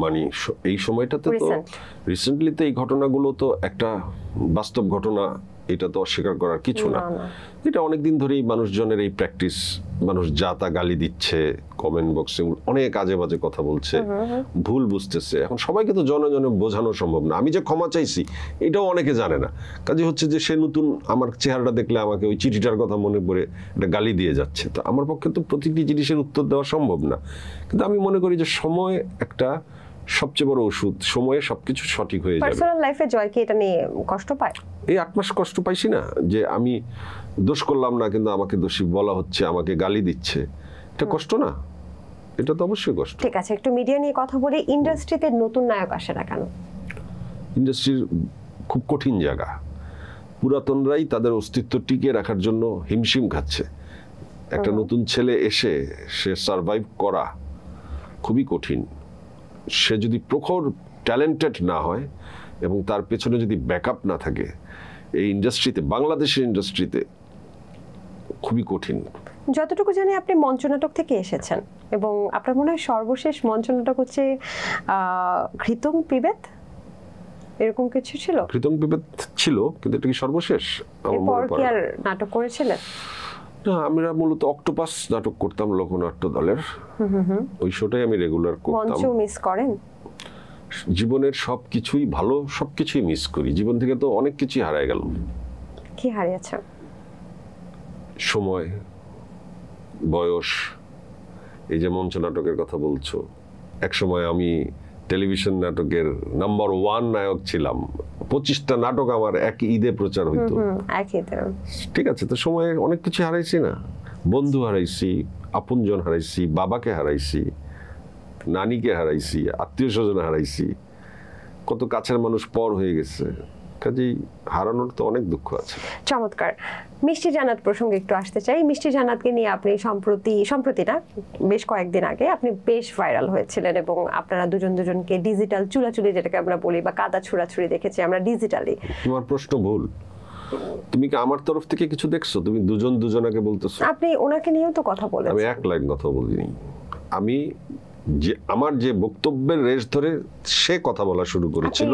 মানে এই সময়টাতে তো রিসেন্টলি তো এই ঘটনাগুলো তো একটা বাস্তব ঘটনা, এটা তো অস্বীকার করার কিছু না। এটা অনেকদিন ধরেই মানুষজনের এই প্র্যাকটিস, মানুষ যা তা গালি দিচ্ছে, কমেন্ট বক্সে অনেক আজে বাজে কথা বলছে, ভুল বুঝতেছে। এখন সবাইকে তো জনে জনে বোঝানো সম্ভব না। আমি যে ক্ষমা চাইছি এটাও অনেকে জানে না, কাজে হচ্ছে যে সে নতুন আমার চেহারাটা দেখলে আমাকে ওই চিঠিটার কথা মনে পড়ে একটা গালি দিয়ে যাচ্ছে। তো আমার পক্ষে তো প্রতিটি জিনিসের উত্তর দেওয়া সম্ভব না, কিন্তু আমি মনে করি যে সময় একটা সবচেয়ে বড় ওষুধ, সময়ে সবকিছু সঠিক হয়ে যাবে। পার্সোনাল লাইফে জয় কি এটা নিয়ে কষ্ট পায়? এই 8 মাস কষ্ট পাইছি না, যে আমি দোষ করলাম না কিন্তু আমাকে দোষী বলা হচ্ছে, আমাকে গালি দিচ্ছে, এটা কষ্ট না? এটা তো অবশ্যই কষ্ট। ঠিক আছে, একটু মিডিয়া নিয়ে কথা বলি। ইন্ডাস্ট্রিতে নতুন নায়ক আসে না কেন? ইন্ডাস্ট্রির খুব কঠিন জায়গা, পুরাতনরাই তাদের অস্তিত্ব টিকিয়ে রাখার জন্য হিমশিম খাচ্ছে। একটা নতুন ছেলে এসে সে সারভাইভ করা খুবই কঠিন। সে যদি প্রখর ট্যালেন্টেড না হয় এবং তার পেছনে যদি ব্যাকআপ না থাকে, এই ইন্ডাস্ট্রিতে, বাংলাদেশের ইন্ডাস্ট্রিতে খুবই কঠিন। যতটুকু জানি আপনি মঞ্চনাটক থেকে এসেছেন, এবং আপনার মনে হয় সর্বশেষ মঞ্চনাটক হচ্ছে ঘৃতং পিবেত, এরকম কিছু ছিল? ঘৃতং পিবেত ছিল, কিন্তু এটা কি সর্বশেষ? এরপর কি আর নাটক করেছিলেন? না, আমরা মূলত অক্টোপাস নাটক করতাম লোকনাট্য দলের, ওই শোটাই আমি রেগুলার করতাম। মঞ্চ মিস করেন? জীবনের সবকিছুই ভালো, সবকিছুই মিস করি। জীবন থেকে তো অনেক কিছুই হারায় গেল। কি হারিয়েছে? সময়, বয়স। এই যে মঞ্চ নাটকের কথা বলছো, এক সময় আমি টেলিভিশন নাটকের নাম্বার 1 নায়ক ছিলাম। 25টা নাটক আমার এক ঈদে প্রচার হইতো। ঠিক আছে, তো সময়ে অনেক কিছু হারাইছি না? বন্ধু হারাইছি, আপনজন হারাইছি, বাবাকে হারাইছি, নানিকে হারাইছি, আত্মীয় স্বজন হারাইছি, কত কাছের মানুষ পর হয়ে গেছে। কাজেই হারানোর তো অনেক দুঃখ আছে। চমৎকার। মিষ্টি জান্নাত প্রসঙ্গে একটু আসতে চাই। মিষ্টি জান্নাতকে নিয়ে আপনি সম্প্রতি না, বেশ কয়েকদিন আগে আপনি বেশ ভাইরাল হয়েছিলেন, এবং আপনারা দুজনকে ডিজিটাল চুলাচুলি যেটাকে আমরা বলি, বা কাদা ছুড়াছুড়ি দেখেছি আমরা ডিজিটালি। তোমার প্রশ্ন ভুল। তুমি কি আমার তরফ থেকে কিছু দেখছো? তুমি দুজনাকে বলতেছো। আপনি ওনাকে নিয়েও তো কথা বলেছেন। আমি এক লাইন কথা বলিনি। আমি যে আমার যে বক্তব্যের রেশ ধরে সে কথা বলা শুরু করেছিল,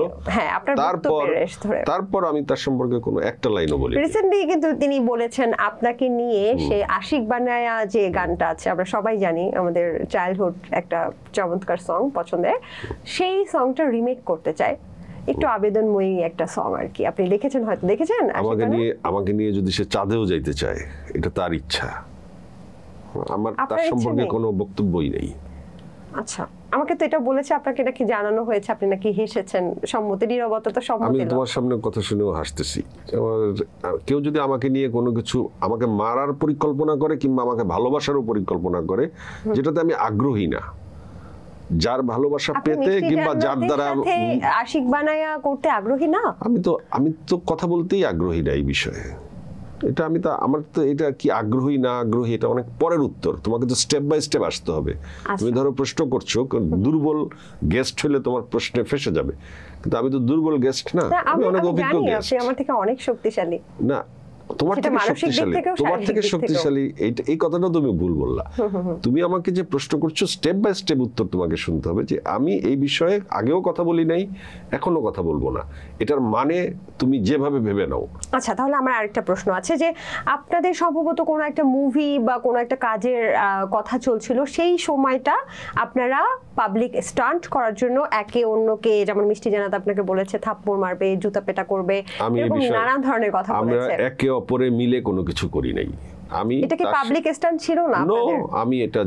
তারপর আমি তার সম্পর্কে কোনো একটা লাইনও বলি। রিসেন্টলি কিন্তু তিনি বলেছেন আপনাকে নিয়ে, সে আশিক বানায়া যে গানটা আছে আমরা সবাই জানি, আমাদের চাইল্ডহুড একটা চমৎকার সং পছন্দের, সেই সংটা রিমেক করতে চায়। একটু আবেদনময়ী একটা সং আর কি। আপনি দেখেছেন, হয়তো দেখেছেন। আমাকে নিয়ে যদি সে চাঁদেও যাইতে চায়, এটা তার ইচ্ছা। আমার তার সম্পর্কে কোনো বক্তব্যই নেই। আচ্ছা, আমাকে তো এটা বলেছে, আপনাকে নাকি জানানো হয়েছে, আপনি নাকি হেসেছেন, সম্মতি, নীরবতা তো সম্মতি। আমি তোমার সামনে কথা শুনেও হাসতেছি। কেউ যদি আমাকে নিয়ে কোনো কিছু, আমাকে মারার পরিকল্পনা করে কিংবা আমাকে ভালোবাসারও পরিকল্পনা করে, যেটাতে আমি আগ্রহী না, যার ভালোবাসা পেতে কিংবা যার দ্বারা আশিক বানায়া করতে আগ্রহী না, আমি তো কথা বলতেই আগ্রহী না এই বিষয়ে। এটা আমার তো এটা কি আগ্রহী না আগ্রহী এটা অনেক পরের উত্তর। তোমাকে তো স্টেপ বাই স্টেপ আসতে হবে। তুমি ধরো প্রশ্ন করছো, দুর্বল গেস্ট হলে তোমার প্রশ্নে ফেসে যাবে, কিন্তু আমি তো দুর্বল গেস্ট না, আমি অনেক অভিজ্ঞ গেস্ট। আপনি আমার থেকে অনেক শক্তিশালী না, তোমার থেকে শক্তিশালী এই কথাটা তুমি ভুল বললা। তুমি আমাকে যে প্রশ্ন করছো, স্টেপ বাই স্টেপ উত্তর তোমাকে শুনতে হবে, যে আমি এই বিষয়ে আগেও কথা বলি নাই, এখনো কথা বলবো না, এটার মানে তুমি যেভাবে ভেবে নাও। আচ্ছা, তাহলে আমার আরেকটা প্রশ্ন আছে, যে আপনাদের সম্ভবত কোনো একটা মুভি বা কোনো একটা কাজের কথা চলছিল, সেই সময়টা আপনারা পাবলিক স্টান্ট করার জন্য একে অন্যকে, যেমন মিষ্টি জান্নাত আপনাকে বলেছে থাপ্পড় মারবে, জুতা পেটা করবে, এরকম নানান ধরনের কথা বলেছে। আমরা একে অপরে মিলে কোনো কিছু করি নাই। আমি এটা কি পাবলিক স্টান্ট ছিল না আপনাদের? আমি এটা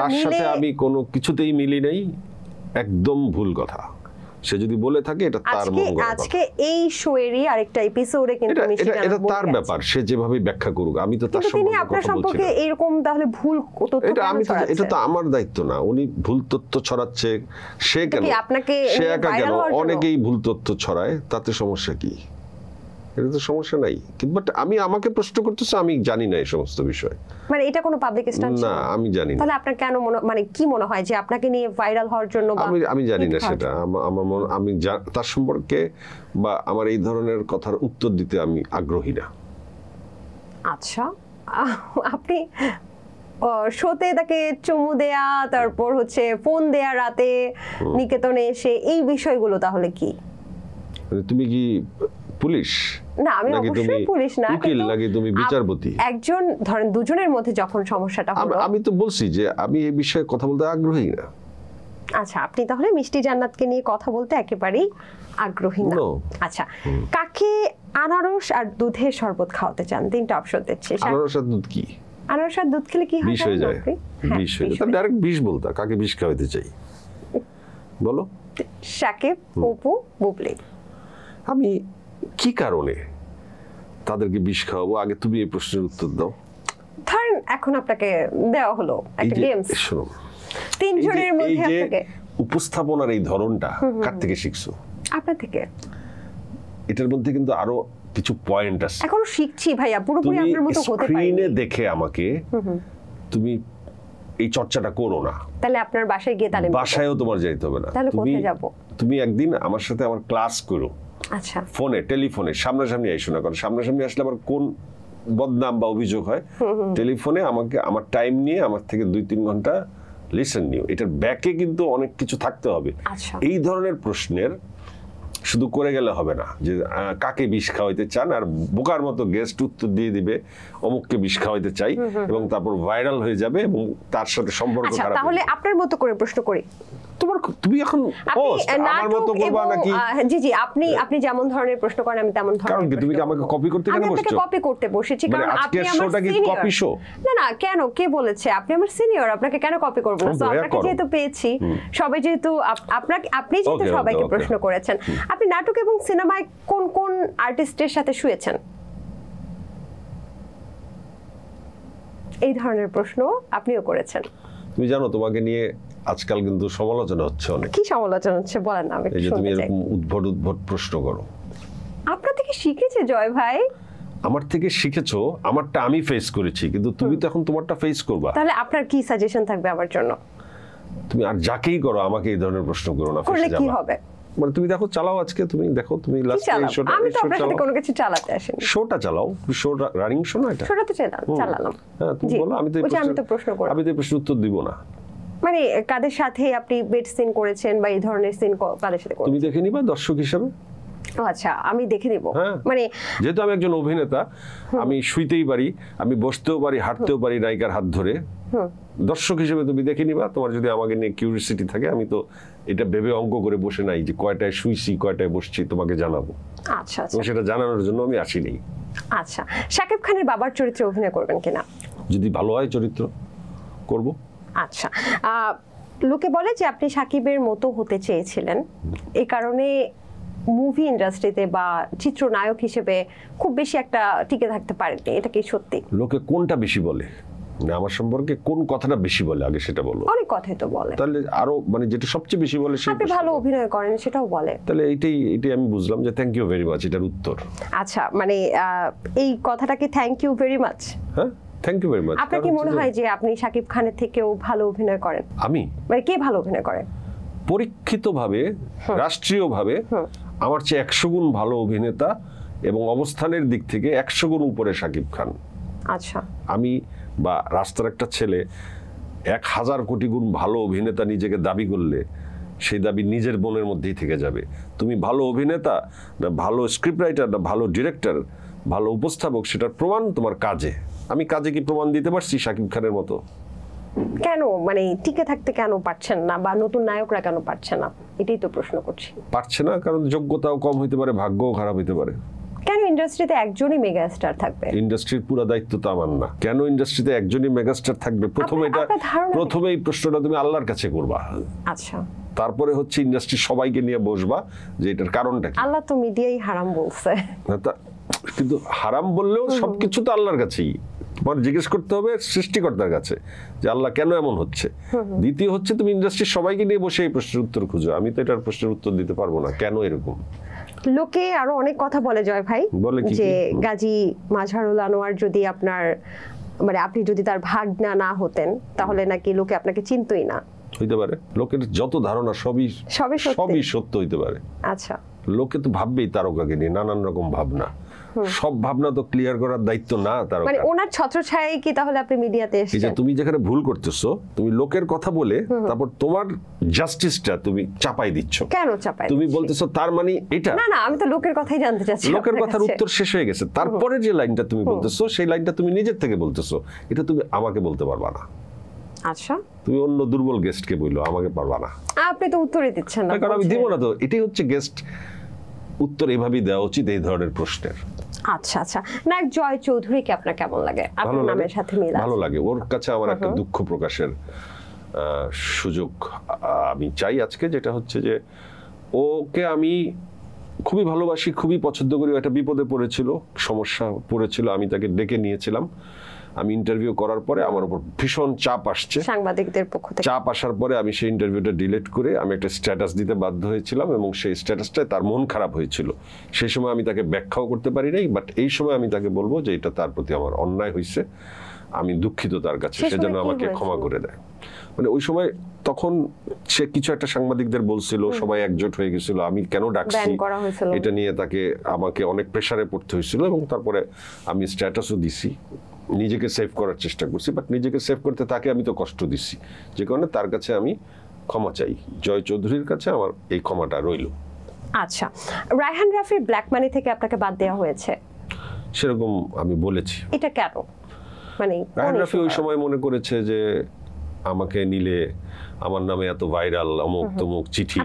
তার সাথে আমি কোনো কিছুতেই মিলি নাই, একদম ভুল কথা। সে যদি বলে থাকে এটা তার মন গড়া আজকে এই শোয়েরই আরেকটা এপিসোডে কিন্তু মিষ্টি জান্নাত এটা তার ব্যাপার, সে যেভাবে ব্যাখ্যা করুক, আমি তো তার সম্পর্কে তিনি আপনার সম্পর্কে এরকম তাহলে ভুল তথ্য এটা তো আমার দায়িত্ব না। উনি ভুল তথ্য ছড়াচ্ছে, সে কেন, সে একা কেন, অনেকেই ভুল তথ্য ছড়ায়, তাতে সমস্যা কি? এটা তো সমস্যা নাই। বাট আমাকে প্রশ্ন করতেছে, আমি জানি না এই সমস্ত বিষয়। মানে এটা কোনো পাবলিক স্ট্যান্ড না, আমি জানি না। তাহলে আপনার কেন মানে কি মনে হয় যে আপনাকে নিয়ে ভাইরাল হওয়ার জন্য? আমি জানি না সেটা। আমি তার সম্পর্কে বা আমার এই ধরনের কথার উত্তর দিতে আমি আগ্রহী না। আচ্ছা, আপনি শোতে তাকে চুমু দেয়া, তারপর হচ্ছে ফোন দেয়া রাতে নিকেতনে এসে, এই বিষয়গুলো তাহলে কি? তুমি কি পুলিশ? না, আমি অবশ্যই পুলিশ না, উকিল নাকি তুমি বিচারপতি? একজন ধরেন দুজনের মধ্যে যখন সমস্যাটা হলো, আমি তো বলছি যে আমি এই বিষয়ে কথা বলতে আগ্রহী না। আচ্ছা, আপনি তাহলে মিষ্টি জান্নাতকে নিয়ে কথা বলতে একেবারেই আগ্রহী না। আচ্ছা, কাকে আনারস আর দুধের শরবত খাওয়াতে চান? তিনটা অপশন দিচ্ছি। আনারস আর দুধ কি? আনারস আর দুধ খেলে কি হয়? বিষ হয়ে যায়। বিষ হয়ে যায়। ডাইরেক্ট বিষ বলতা, কাকে বিষ খাওয়াতে চাই বলো? সাকিব, অপু, বুবলি। আমি কি কারণে তাদেরকে বিষ খাওয়াবো? আগে তুমি এই প্রশ্নের উত্তর দাও। ধরেন এখন আপনাকে দেওয়া হলো একটা গেমস, শোনো, তিনজনের মধ্যে আপনাকে উপস্থাপনার এই ধরনটা কার থেকে শিখছো? আপনার থেকে। এটার মধ্যে কিন্তু আরো কিছু পয়েন্ট আছে। এখনো শিখছি ভাইয়া, পুরোপুরি আপনার মতো হতে পারি। স্ক্রিনে দেখে আমাকে তুমি এই চর্চাটা করো না। তাহলে আপনার বাসায় গিয়ে তাহলে বাসায়ও তোমার যাইতে হবে না। তাহলে কোথায় যাব? তুমি একদিন আমার সাথে আমার ক্লাস করো। আচ্ছা, ফোনে, টেলিফোনে, সামনাসামনি আইসো না, কারণ সামনাসামনি আসলে আবার কোন বদনাম বা অভিযোগ হয়। টেলিফোনে আমাকে আমার টাইম নিয়ে আমার থেকে 2-3 ঘন্টা লিসেন নিও। এটার ব্যাকে কিন্তু অনেক কিছু থাকতে হবে। এই ধরনের প্রশ্নের শুধু করে গেলে হবে না যে কাকে বিষ খাওয়াইতে চান আর বোকার মতো গেস্ট উত্তর দিয়ে দিবে অমুককে বিষ খাওয়াইতে চাই, এবং তারপর ভাইরাল হয়ে যাবে এবং তার সাথে সম্পর্ক খারাপ। তাহলে আপনার মতো করে প্রশ্ন করি। তুমি এখন আমার মতো করবা নাকি? জি জি, আপনি যেমন ধরনের প্রশ্ন করেন আমি তেমন ধরনের। কারণ কি তুমি আমাকে কপি করতে কেন বসছো? আমি কপি করতে বসেছি কারণ আপনি আমার শোটা কি কপি শো? না না, কেন, কে বলেছে? আপনি আমার সিনিয়র, আপনাকে কেন কপি করব না? তো আপনাকে যেহেতু পেয়েছি, সবাই যেহেতু আপনি যেহেতু সবাইকে প্রশ্ন করেছেন, আপনি নাটক এবং সিনেমায় কোন কোন আর্টিস্টের সাথে শুয়েছেন? এই ধরনের প্রশ্ন আপনিও করেছেন। তুমি জানো তোমাকে নিয়ে আজকাল কিন্তু সমালোচনা হচ্ছে অনেক। কি সমালোচনা হচ্ছে বলেন না, আমি এই যে তুমি এরকম উদ্ভট প্রশ্ন করো। আপনার থেকে শিখেছে জয় ভাই। আমার থেকে শিখেছো, আমারটা আমি ফেস করেছি, কিন্তু তুমি তো এখন তোমারটা ফেস করবা। তাহলে আপনার কি সাজেশন থাকবে আমার জন্য? তুমি আর যাকেই করো আমাকে এই ধরনের প্রশ্ন করো না, করলে কি হবে? মানে তুমি দেখো, চালাও আজকে, তুমি দেখো, তুমি লাস্ট এই শোটা, আমি তো আপনার সাথে কোনো কিছু চালাতে আসিনি। শোটা চালাও, শোটা রানিং শো না এটা? শোটা তো চালালাম। হ্যাঁ, তুমি বলো। আমি তো প্রশ্ন করব, আমি তো প্রশ্নের উত্তর দিব না। মানে কাদের সাথে আপনি বেড সিন করেছেন বা এই ধরনের সিন কাদের সাথে করেছেন? তুমি দেখে নিবা দর্শক হিসেবে। আচ্ছা, আমি দেখে নিব। মানে যেহেতু আমি একজন অভিনেতা, আমি শুইতেই পারি, আমি বসতেও পারি, হাঁটতেও পারি নায়িকার হাত ধরে। দর্শক হিসেবে তুমি দেখে নিবা। তোমার যদি আমাকে নিয়ে কিউরিওসিটি থাকে, আমি তো এটা ভেবে অঙ্ক করে বসে নাই যে কয়টায় শুইছি কয়টায় বসছি তোমাকে জানাবো। আচ্ছা আচ্ছা, সেটা জানানোর জন্য আমি আসিনি। আচ্ছা, শাকিব খানের বাবার চরিত্রে অভিনয় করবেন কিনা? যদি ভালো হয় চরিত্র, করব। আচ্ছা, লোকে বলে যে আপনি শাকিবের মতো হতে চেয়েছিলেন, এই কারণে মুভি ইন্ডাস্ট্রিতে বা চিত্রনায়ক হিসেবে খুব বেশি একটা টিকে থাকতে পারেননি। এটা কি সত্যি? লোকে কোনটা বেশি বলে, মানে আমার সম্পর্কে কোন কথাটা বেশি বলে আগে সেটা বলো। অনেক কথাই তো বলে। তাহলে আরো মানে যেটা সবচেয়ে বেশি বলে সেটা। আপনি ভালো অভিনয় করেন সেটাও বলে। তাহলে এইটাই আমি বুঝলাম যে থ্যাংক ইউ ভেরি মাচ, এটার উত্তর। আচ্ছা, মানে এই কথাটা কি থ্যাংক ইউ ভেরি মাচ? হ্যাঁ, থ্যাংক ইউ ভেরি মাচ। আপনার কি মনে হয় যে আপনি শাকিব খানের থেকেও ভালো অভিনয় করেন? আমি মানে কে ভালো অভিনয় করে? পরীক্ষিতভাবে, রাষ্ট্রীয়ভাবে আমার চেয়ে 100 গুণ ভালো অভিনেতা এবং অবস্থানের দিক থেকে 100 গুণ উপরে শাকিব খান। আচ্ছা, আমি বা রাস্তার একটা ছেলে 1000 কোটি গুণ ভালো অভিনেতা নিজেকে দাবি করলে সেই দাবি নিজের মনের মধ্যেই থেকে যাবে। তুমি ভালো অভিনেতা না ভালো স্ক্রিপ্ট রাইটার না ভালো ডিরেক্টর, ভালো উপস্থাপক, সেটার প্রমাণ তোমার কাজে। আমি কাজে কি প্রমাণ দিতে পারছি শাকিব খানের মতো? কেন মানে টিকে থাকতে কেন পারছেন না, বা নতুন নায়করা কেন পারছে না? এটাই তো প্রশ্ন করছি। পারছে না কারণ যোগ্যতাও কম হইতে পারে, ভাগ্যও খারাপ হইতে পারে। কেন ইন্ডাস্ট্রিতে একজনই মেগা স্টার থাকবে? ইন্ডাস্ট্রির পুরো দায়িত্ব তো আমার না। কেন ইন্ডাস্ট্রিতে একজনই মেগা স্টার থাকবে? প্রথমে এই প্রশ্নটা তুমি আল্লাহর কাছে করবা। আচ্ছা, তারপরে হচ্ছে ইন্ডাস্ট্রি সবাইকে নিয়ে বসবা যে এটার কারণটা কি। আল্লাহ তো মিডিয়াই হারাম বলছে, কিন্তু হারাম বললেও সবকিছু তো আল্লাহর কাছেই, তোমার জিজ্ঞেস করতে হবে সৃষ্টিকর্তার কাছে যে আল্লাহ কেন এমন হচ্ছে। দ্বিতীয় হচ্ছে তুমি ইন্ডাস্ট্রির সবাইকে নিয়ে বসে এই প্রশ্নের উত্তর খুঁজো, আমি তো এটার প্রশ্নের উত্তর দিতে পারবো না কেন এরকম। লোকে আরো অনেক কথা বলে জয় ভাই, যে গাজী মাজহারুল আনোয়ার যদি আপনার মানে আপনি যদি তার ভাগনা না হতেন তাহলে নাকি লোকে আপনাকে চিনতই না। হইতে পারে, লোকের যত ধারণা সবই সত্য হইতে পারে। আচ্ছা, লোকে তো ভাববেই তারকাকে নিয়ে নানান রকম ভাবনা, সব ভাবনা তো ক্লিয়ার করার দায়িত্ব না তারকা। মানে ওনার ছত্রছায়ায় কি তাহলে আপনি মিডিয়াতে এসেছেন? তুমি যেখানে ভুল করতেছো, তুমি লোকের কথা বলে তারপর তোমার জাস্টিসটা তুমি চাপাই দিচ্ছ। কেন চাপাই? তুমি বলতেছো তার মানে এটা না না, আমি তো লোকের কথাই জানতে চাচ্ছি। লোকের কথার উত্তর শেষ হয়ে গেছে, তারপরে যে লাইনটা তুমি বলতেছো সেই লাইনটা তুমি নিজের থেকে বলতেছো, এটা তুমি আমাকে বলতে পারবা না। আচ্ছা, তুমি অন্য দুর্বল গেস্টকে বললো, আমাকে পারবা না। আপনি তো উত্তরই দিচ্ছেন না। কারণ আমি দিব না তো, এটাই হচ্ছে গেস্ট উত্তর এভাবেই দেওয়া উচিত এই ধরনের প্রশ্নের। আচ্ছা আচ্ছা, না জয় চৌধুরীকে আপনার কেমন লাগে? আপনার নামের সাথে মিল আছে? ভালো লাগে, ওর কাছে আমার একটা দুঃখ প্রকাশের সুযোগ আমি চাই আজকে, যেটা হচ্ছে যে ওকে আমি খুবই ভালোবাসি, খুবই পছন্দ করি। একটা বিপদে পড়েছিল, সমস্যা পড়েছিল, আমি তাকে ডেকে নিয়েছিলাম। আমি ইন্টারভিউ করার পরে আমার উপর ভীষণ চাপ আসছে সাংবাদিকদের পক্ষ থেকে। চাপ আসার পরে আমি সেই ইন্টারভিউটা ডিলিট করে আমি একটা স্ট্যাটাস দিতে বাধ্য হয়েছিলাম, এবং সেই স্ট্যাটাসটায় তার মন খারাপ হয়েছিল। সেই সময় আমি তাকে ব্যাখ্যাও করতে পারি নাই, বাট এই সময় আমি তাকে বলবো যে এটা তার প্রতি আমার অন্যায় হয়েছে, আমি দুঃখিত তার কাছে, সে যেন আমাকে ক্ষমা করে দেয়। মানে ওই সময় তখন সে কিছু একটা সাংবাদিকদের বলছিল, সবাই একজোট হয়ে গেছিল আমি কেন ডাকছি এটা নিয়ে, তাকে আমাকে অনেক প্রেসারে পড়তে হয়েছিল। এবং তারপরে আমি স্ট্যাটাসও দিছি, নিজেকে সেভ করার চেষ্টা করছি, বাট নিজেকে সেভ করতে তাকে আমি তো কষ্ট দিচ্ছি, যে কারণে তার কাছে আমি ক্ষমা চাই। জয় চৌধুরীর কাছে আমার এই ক্ষমাটা রইল। আচ্ছা, রায়হান রাফির ব্ল্যাক মানি থেকে আপনাকে বাদ দেওয়া হয়েছে, সেরকম আমি বলেছি। এটা কেন? মানে রায়হান রাফি ওই সময় মনে করেছে যে আমাকে নিলে আমার নামে এত ভাইরাল অমুক তমুক চিঠি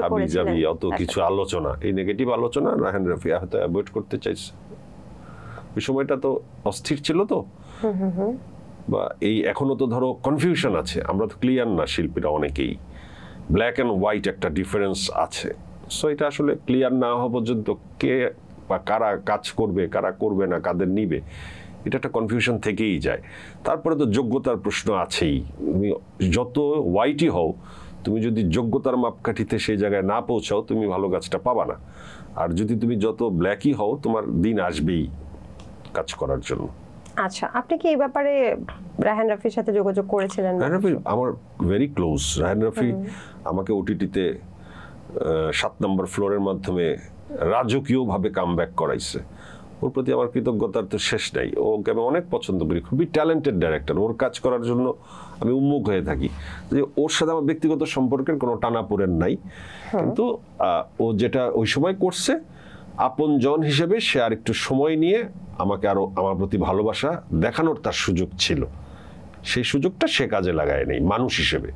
হাবি জাবি অত কিছু আলোচনা, এই নেগেটিভ আলোচনা রায়হান রাফি হয়তো অ্যাভয়েড করতে চাইছে। ওই সময়টা তো অস্থির ছিল তো, বা এই এখনো তো ধরো কনফিউশন আছে, আমরা তো ক্লিয়ার না শিল্পীরা অনেকেই, ব্ল্যাক অ্যান্ড হোয়াইট একটা ডিফারেন্স আছে। সো এটা আসলে ক্লিয়ার না হওয়া পর্যন্ত কে বা কারা কাজ করবে, কারা করবে না, কাদের নিবে, এটা একটা কনফিউশন থেকেই যায়। তারপরে তো যোগ্যতার প্রশ্ন আছেই, তুমি যত হোয়াইটই হও, তুমি যদি যোগ্যতার মাপকাঠিতে সেই জায়গায় না পৌঁছাও তুমি ভালো কাজটা পাবা না। আর যদি তুমি যত ব্ল্যাকই হও, তোমার দিন আসবেই কাজ করার জন্য। আচ্ছা, আপনি কি এই ব্যাপারে রায়হান রাফির সাথে যোগাযোগ করেছিলেন? রায়হান রাফি আমার ভেরি ক্লোজ। রায়হান রাফি আমাকে ওটিটিতে 7 নম্বর ফ্লোরের মাধ্যমে রাজকীয়ভাবে কামব্যাক করাইছে। ওর প্রতি আমার কৃতজ্ঞতার তো শেষ নাই। ওকে আমি অনেক পছন্দ করি, খুবই ট্যালেন্টেড ডাইরেক্টর, ওর কাজ করার জন্য আমি উন্মুখ হয়ে থাকি। যে ওর সাথে আমার ব্যক্তিগত সম্পর্কের কোনো টানাপোড়েন নাই, কিন্তু ও যেটা ওই সময় করছে আপন জন হিসেবে, সে আর একটু সময় নিয়ে আমাকে আরো আমার প্রতি ভালোবাসা দেখানোর তার সুযোগ ছিল, সেই সুযোগটা সে কাজে লাগায় নেই। মানুষ হিসেবে,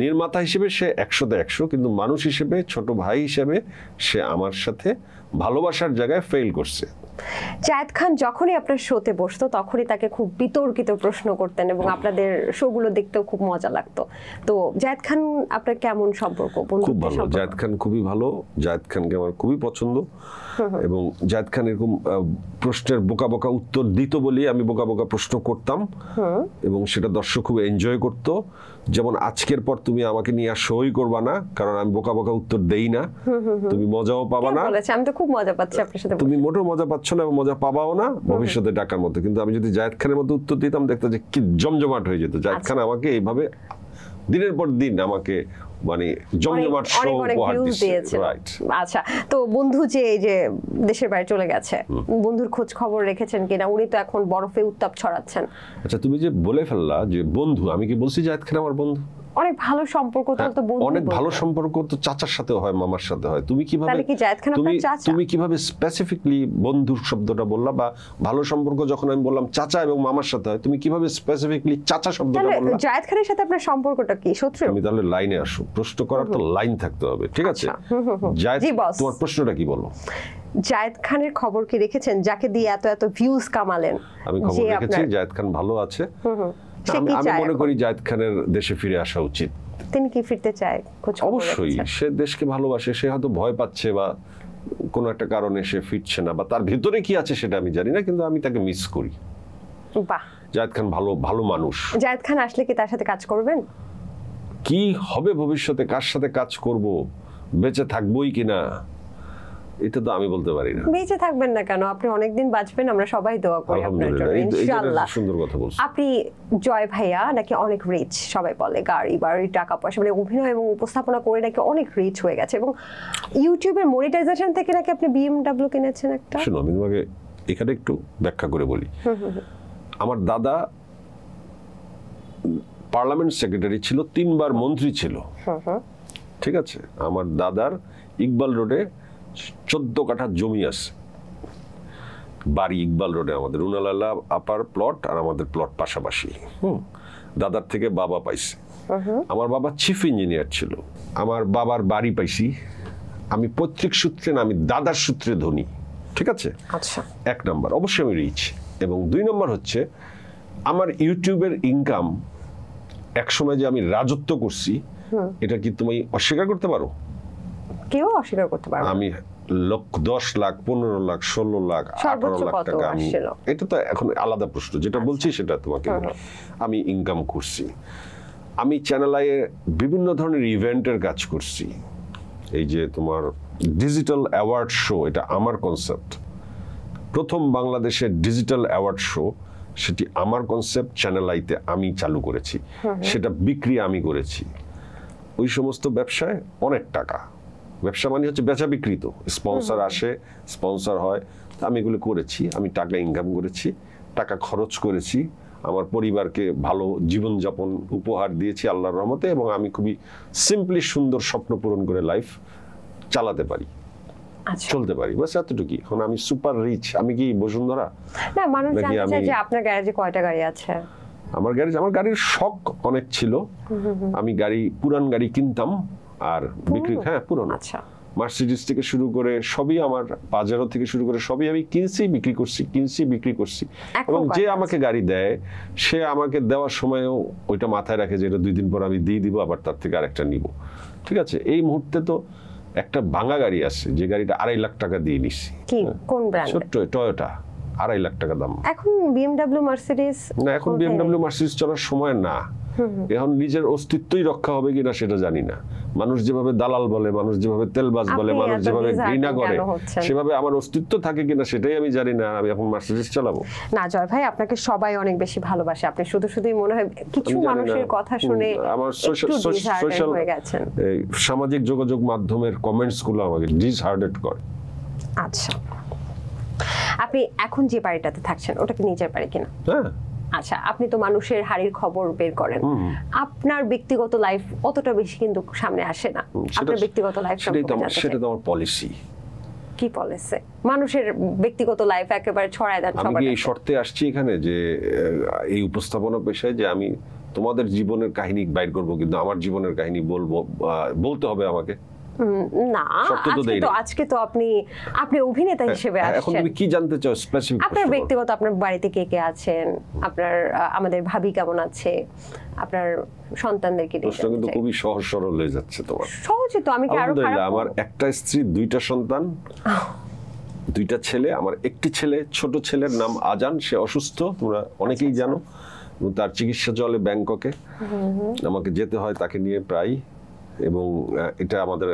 নির্মাতা হিসেবে সে 100তে 100, কিন্তু মানুষ হিসেবে, ছোট ভাই হিসেবে সে আমার সাথে ভালোবাসার জায়গায় ফেল করছে। জায়েদ খান যখনই আপনার শোতে বসতো তখনই তাকে খুব বিতর্কিত প্রশ্ন করতেন, এবং আপনাদের শোগুলো দেখতেও খুব মজা লাগতো। তো জায়েদ খান আপনার কেমন সম্পর্ক? খুব ভালো, জায়েদ খান খুবই ভালো, জায়েদ খানকে আমার খুবই পছন্দ। এবং জায়েদ খান এরকম প্রশ্নের বোকা বোকা উত্তর দিত বলেই আমি বোকা বোকা প্রশ্ন করতাম, এবং সেটা দর্শক খুব এনজয় করত। যেমন আজকের পর তুমি আমাকে নিয়ে আর শোই করবা না, কারণ আমি বোকা বোকা উত্তর দেই না, তুমি মজাও পাবা না। আমি তো খুব মজা পাচ্ছি আপনার সাথে। তুমি মোটেও মজা পাচ্ছ না এবং মজা পাবাও না ভবিষ্যতে ডাকার মতো। কিন্তু আমি যদি জায়েদ খানের মতো উত্তর দিতাম, দেখতাম যে কি জমজমাট হয়ে যেত। জায়েদ খান আমাকে এইভাবে দিনের পর দিন আমাকে মানে জমজমাট শো উপহার দিয়েছে। রাইট। আচ্ছা, তো বন্ধু যে এই যে দেশের বাইরে চলে গেছে, বন্ধুর খোঁজ খবর রেখেছেন কিনা? উনি তো এখন বরফে উত্তাপ ছড়াচ্ছেন। আচ্ছা, তুমি যে বলে ফেললা যে বন্ধু, আমি কি বলছি জায়েদ খান আমার বন্ধু? অনেক ভালো সম্পর্ক তো বন্ধু, অনেক ভালো সম্পর্ক তো চাচার সাথে হয়, মামার সাথে হয়। তুমি কিভাবে তুমি কিভাবে স্পেসিফিকলি বন্ধুর শব্দটা বললা, বা ভালো সম্পর্ক যখন আমি বললাম চাচা এবং মামার সাথে হয়, তুমি কিভাবে স্পেসিফিকলি চাচা শব্দটা বললা? জায়েদ খানের সাথে আপনার সম্পর্কটা কি? শত্রু? তুমি তাহলে লাইনে আসো, প্রশ্ন করার তো লাইন থাকতে হবে, ঠিক আছে? জায়েদ, তোমার প্রশ্নটা কি বলো? জায়েদ খানের খবর কি রেখেছেন, যাকে দিয়ে এত এত ভিউজ কামালেন? আমি খবর রেখেছি, জায়েদ খান ভালো আছে। আমি মনে করি জায়েদ খানের দেশে ফিরে আসা উচিত। তিনি কি ফিরতে চায়? অবশ্যই সে দেশকে ভালোবাসে, সে হয়তো ভয় পাচ্ছে বা কোনো একটা কারণে সে ফিরছে না, বা তার ভিতরে কি আছে সেটা আমি জানি না, কিন্তু আমি তাকে মিস করি। বাহ, জায়েদ খান ভালো মানুষ। জায়েদ খান আসলে কি তার সাথে কাজ করবেন? কি হবে ভবিষ্যতে, কার সাথে কাজ করব, বেঁচে থাকবোই কিনা, এটা তো আমি বলতে পারি না। বেঁচে থাকবেন না কেন, আপনি অনেকদিন বাঁচবেন, আমরা সবাই দোয়া করি আপনার জন্য ইনশাআল্লাহ। সুন্দর কথা বলছেন আপনি। জয় ভাইয়া নাকি অনেক রিচ, সবাই বলে গাড়ি বাড়ি টাকা পয়সা, মানে অভিনয় এবং উপস্থাপনা করে নাকি অনেক রিচ হয়ে গেছে, এবং ইউটিউবের মনিটাইজেশন থেকে নাকি আপনি BMW কিনেছেন একটা। শুনো, আমি তোমাকে এখানে একটু ব্যাখ্যা করে বলি। আমার দাদা পার্লামেন্ট সেক্রেটারি ছিল, 3 বার মন্ত্রী ছিল, ঠিক আছে। আমার দাদার ইকবাল রোডে 14 কাঠা জমি আছে, বাড়ি ইকবাল রোডে, আমাদের উনালালা আপার প্লট আর আমাদের প্লট পাশাপাশি। দাদার থেকে বাবা পাইছে। আমার বাবা চিফ ইঞ্জিনিয়ার ছিল। আমার বাবার বাড়ি পাইছি আমি পৈতৃক সূত্রে না, আমি দাদার সূত্রে ধনী, ঠিক আছে। আচ্ছা, 1 নম্বর, অবশ্যই আমি রিচ। এবং 2 নম্বর হচ্ছে আমার ইউটিউবের ইনকাম, একসময় যে আমি রাজত্ব করছি, এটা কি তুমি অস্বীকার করতে পারো? কেউ অস্বীকার করতে পারবে না। আমি 10 লাখ 15 লাখ 16 লাখ 18 লাখ টাকা আমি, এটা তো এখন আলাদা প্রশ্ন, যেটা বলছি সেটা তোমাকে আমি ইনকাম করছি। আমি চ্যানেল আইয়ে বিভিন্ন ধরনের ইভেন্টের কাজ করছি। এই যে তোমার ডিজিটাল অ্যাওয়ার্ড শো, এটা আমার কনসেপ্ট। প্রথম বাংলাদেশের ডিজিটাল অ্যাওয়ার্ড শো, সেটি আমার কনসেপ্ট, চ্যানেল আইতে আমি চালু করেছি, সেটা বিক্রি আমি করেছি। ওই সমস্ত ব্যবসায় অনেক টাকা, ব্যবসা মানে হচ্ছে বেচা বিক্রি, তো স্পন্সর আসে, স্পন্সর হয়, আমি এগুলো করেছি, আমি টাকা ইনকাম করেছি, টাকা খরচ করেছি, আমার পরিবারকে ভালো জীবনযাপন উপহার দিয়েছি আল্লাহর রহমতে, এবং আমি খুবই সিম্পলি সুন্দর স্বপ্ন পূরণ করে লাইফ চালাতে পারি, চলতে পারি, বাস এতটুকুই। এখন আমি সুপার রিচ, আমি কি বসুন্ধরা না? মানুষ জানতে চায় যে আপনার গ্যারেজে কয়টা গাড়ি আছে। আমার গাড়ির শখ অনেক ছিল, আমি পুরান গাড়ি কিনতাম আর বিক্রি, হ্যাঁ পুরনো, আচ্ছা, মার্সিডিজ থেকে শুরু করে সবই, আমার পাজেরো থেকে শুরু করে সবই আমি কিনছি বিক্রি করছি। এবং যে আমাকে গাড়ি দেয়, সে আমাকে দেওয়ার সময়ও ওইটা মাথায় রাখে যে এটা 2 দিন পর আমি দিয়ে দিব, আবার তার থেকে আরেকটা নিব, ঠিক আছে। এই মুহূর্তে তো একটা ভাঙা গাড়ি আছে, যে গাড়িটা 2.5 লাখ টাকা দিয়ে নিছি। কোন ব্র্যান্ড? ছোট্ট টয়োটা, 2.5 লাখ টাকা দাম। এখন BMW মার্সিডিজ না, এখন BMW মার্সিডিজ চলার সময় না। এখন নিজের অস্তিত্বই রক্ষা হবে কিনা সেটা জানি না। মানুষ যেভাবে দালাল বলে, মানুষ যেভাবে তেলবাজ বলে, মানুষ যেভাবে ঘৃণা করে, সেভাবে আমার অস্তিত্ব থাকে কিনা সেটাই আমি জানি না। আমি এখন মার্সিডিজ চালাবো না? জয় ভাই, আপনাকে সবাই অনেক বেশি ভালোবাসে, আপনি শুধুই মনে হয় কিছু মানুষের কথা শুনে আমার সোশ্যাল সামাজিক যোগাযোগ মাধ্যমের কমেন্টস গুলো আমাকে ডিসহার্টেড করে। আচ্ছা, আপনি এখন যে বাড়িটাতে থাকছেন ওটা কি নিজের বাড়ি কিনা? হ্যাঁ। আচ্ছা, আপনি তো মানুষের হাড়ির খবর বের করেন, আপনার ব্যক্তিগত লাইফ অতটা বেশি কিন্তু সামনে আসে না। আপনার ব্যক্তিগত লাইফ সেটা তো আমার পলিসি। কি পলিসি? মানুষের ব্যক্তিগত লাইফ একেবারে ছড়ায় দেন সবার। আমি এই শর্তে আসছি এখানে যে এই উপস্থাপনা পেশায় যে আমি তোমাদের জীবনের কাহিনী বাইর করব, কিন্তু আমার জীবনের কাহিনী বলতে হবে আমাকে না। আজকে তো আপনি অভিনেতা হিসেবে আসছেন। এখন তুমি কি জানতে চাও স্পেসিফিক? আপনার ব্যক্তিগত, আপনার বাড়িতে কে কে আছেন, আপনার আমাদের ভাবি কেমন আছে, আপনার সন্তানদেরকে নিয়ে। প্রশ্ন কিন্তু খুবই সহজ সরল হয়ে যাচ্ছে তোমার। সহজে তো, আমি কি আরো খারাপ? আমার একটা স্ত্রী, 2টা সন্তান, 2টা ছেলে। আমার একটি ছেলে, ছোট ছেলের নাম আজান, সে অসুস্থ, তোমরা অনেকেই জানো, তার চিকিৎসা চলে ব্যাংককে, আমাকে যেতে হয় তাকে নিয়ে প্রায়। এবং এটা আমাদের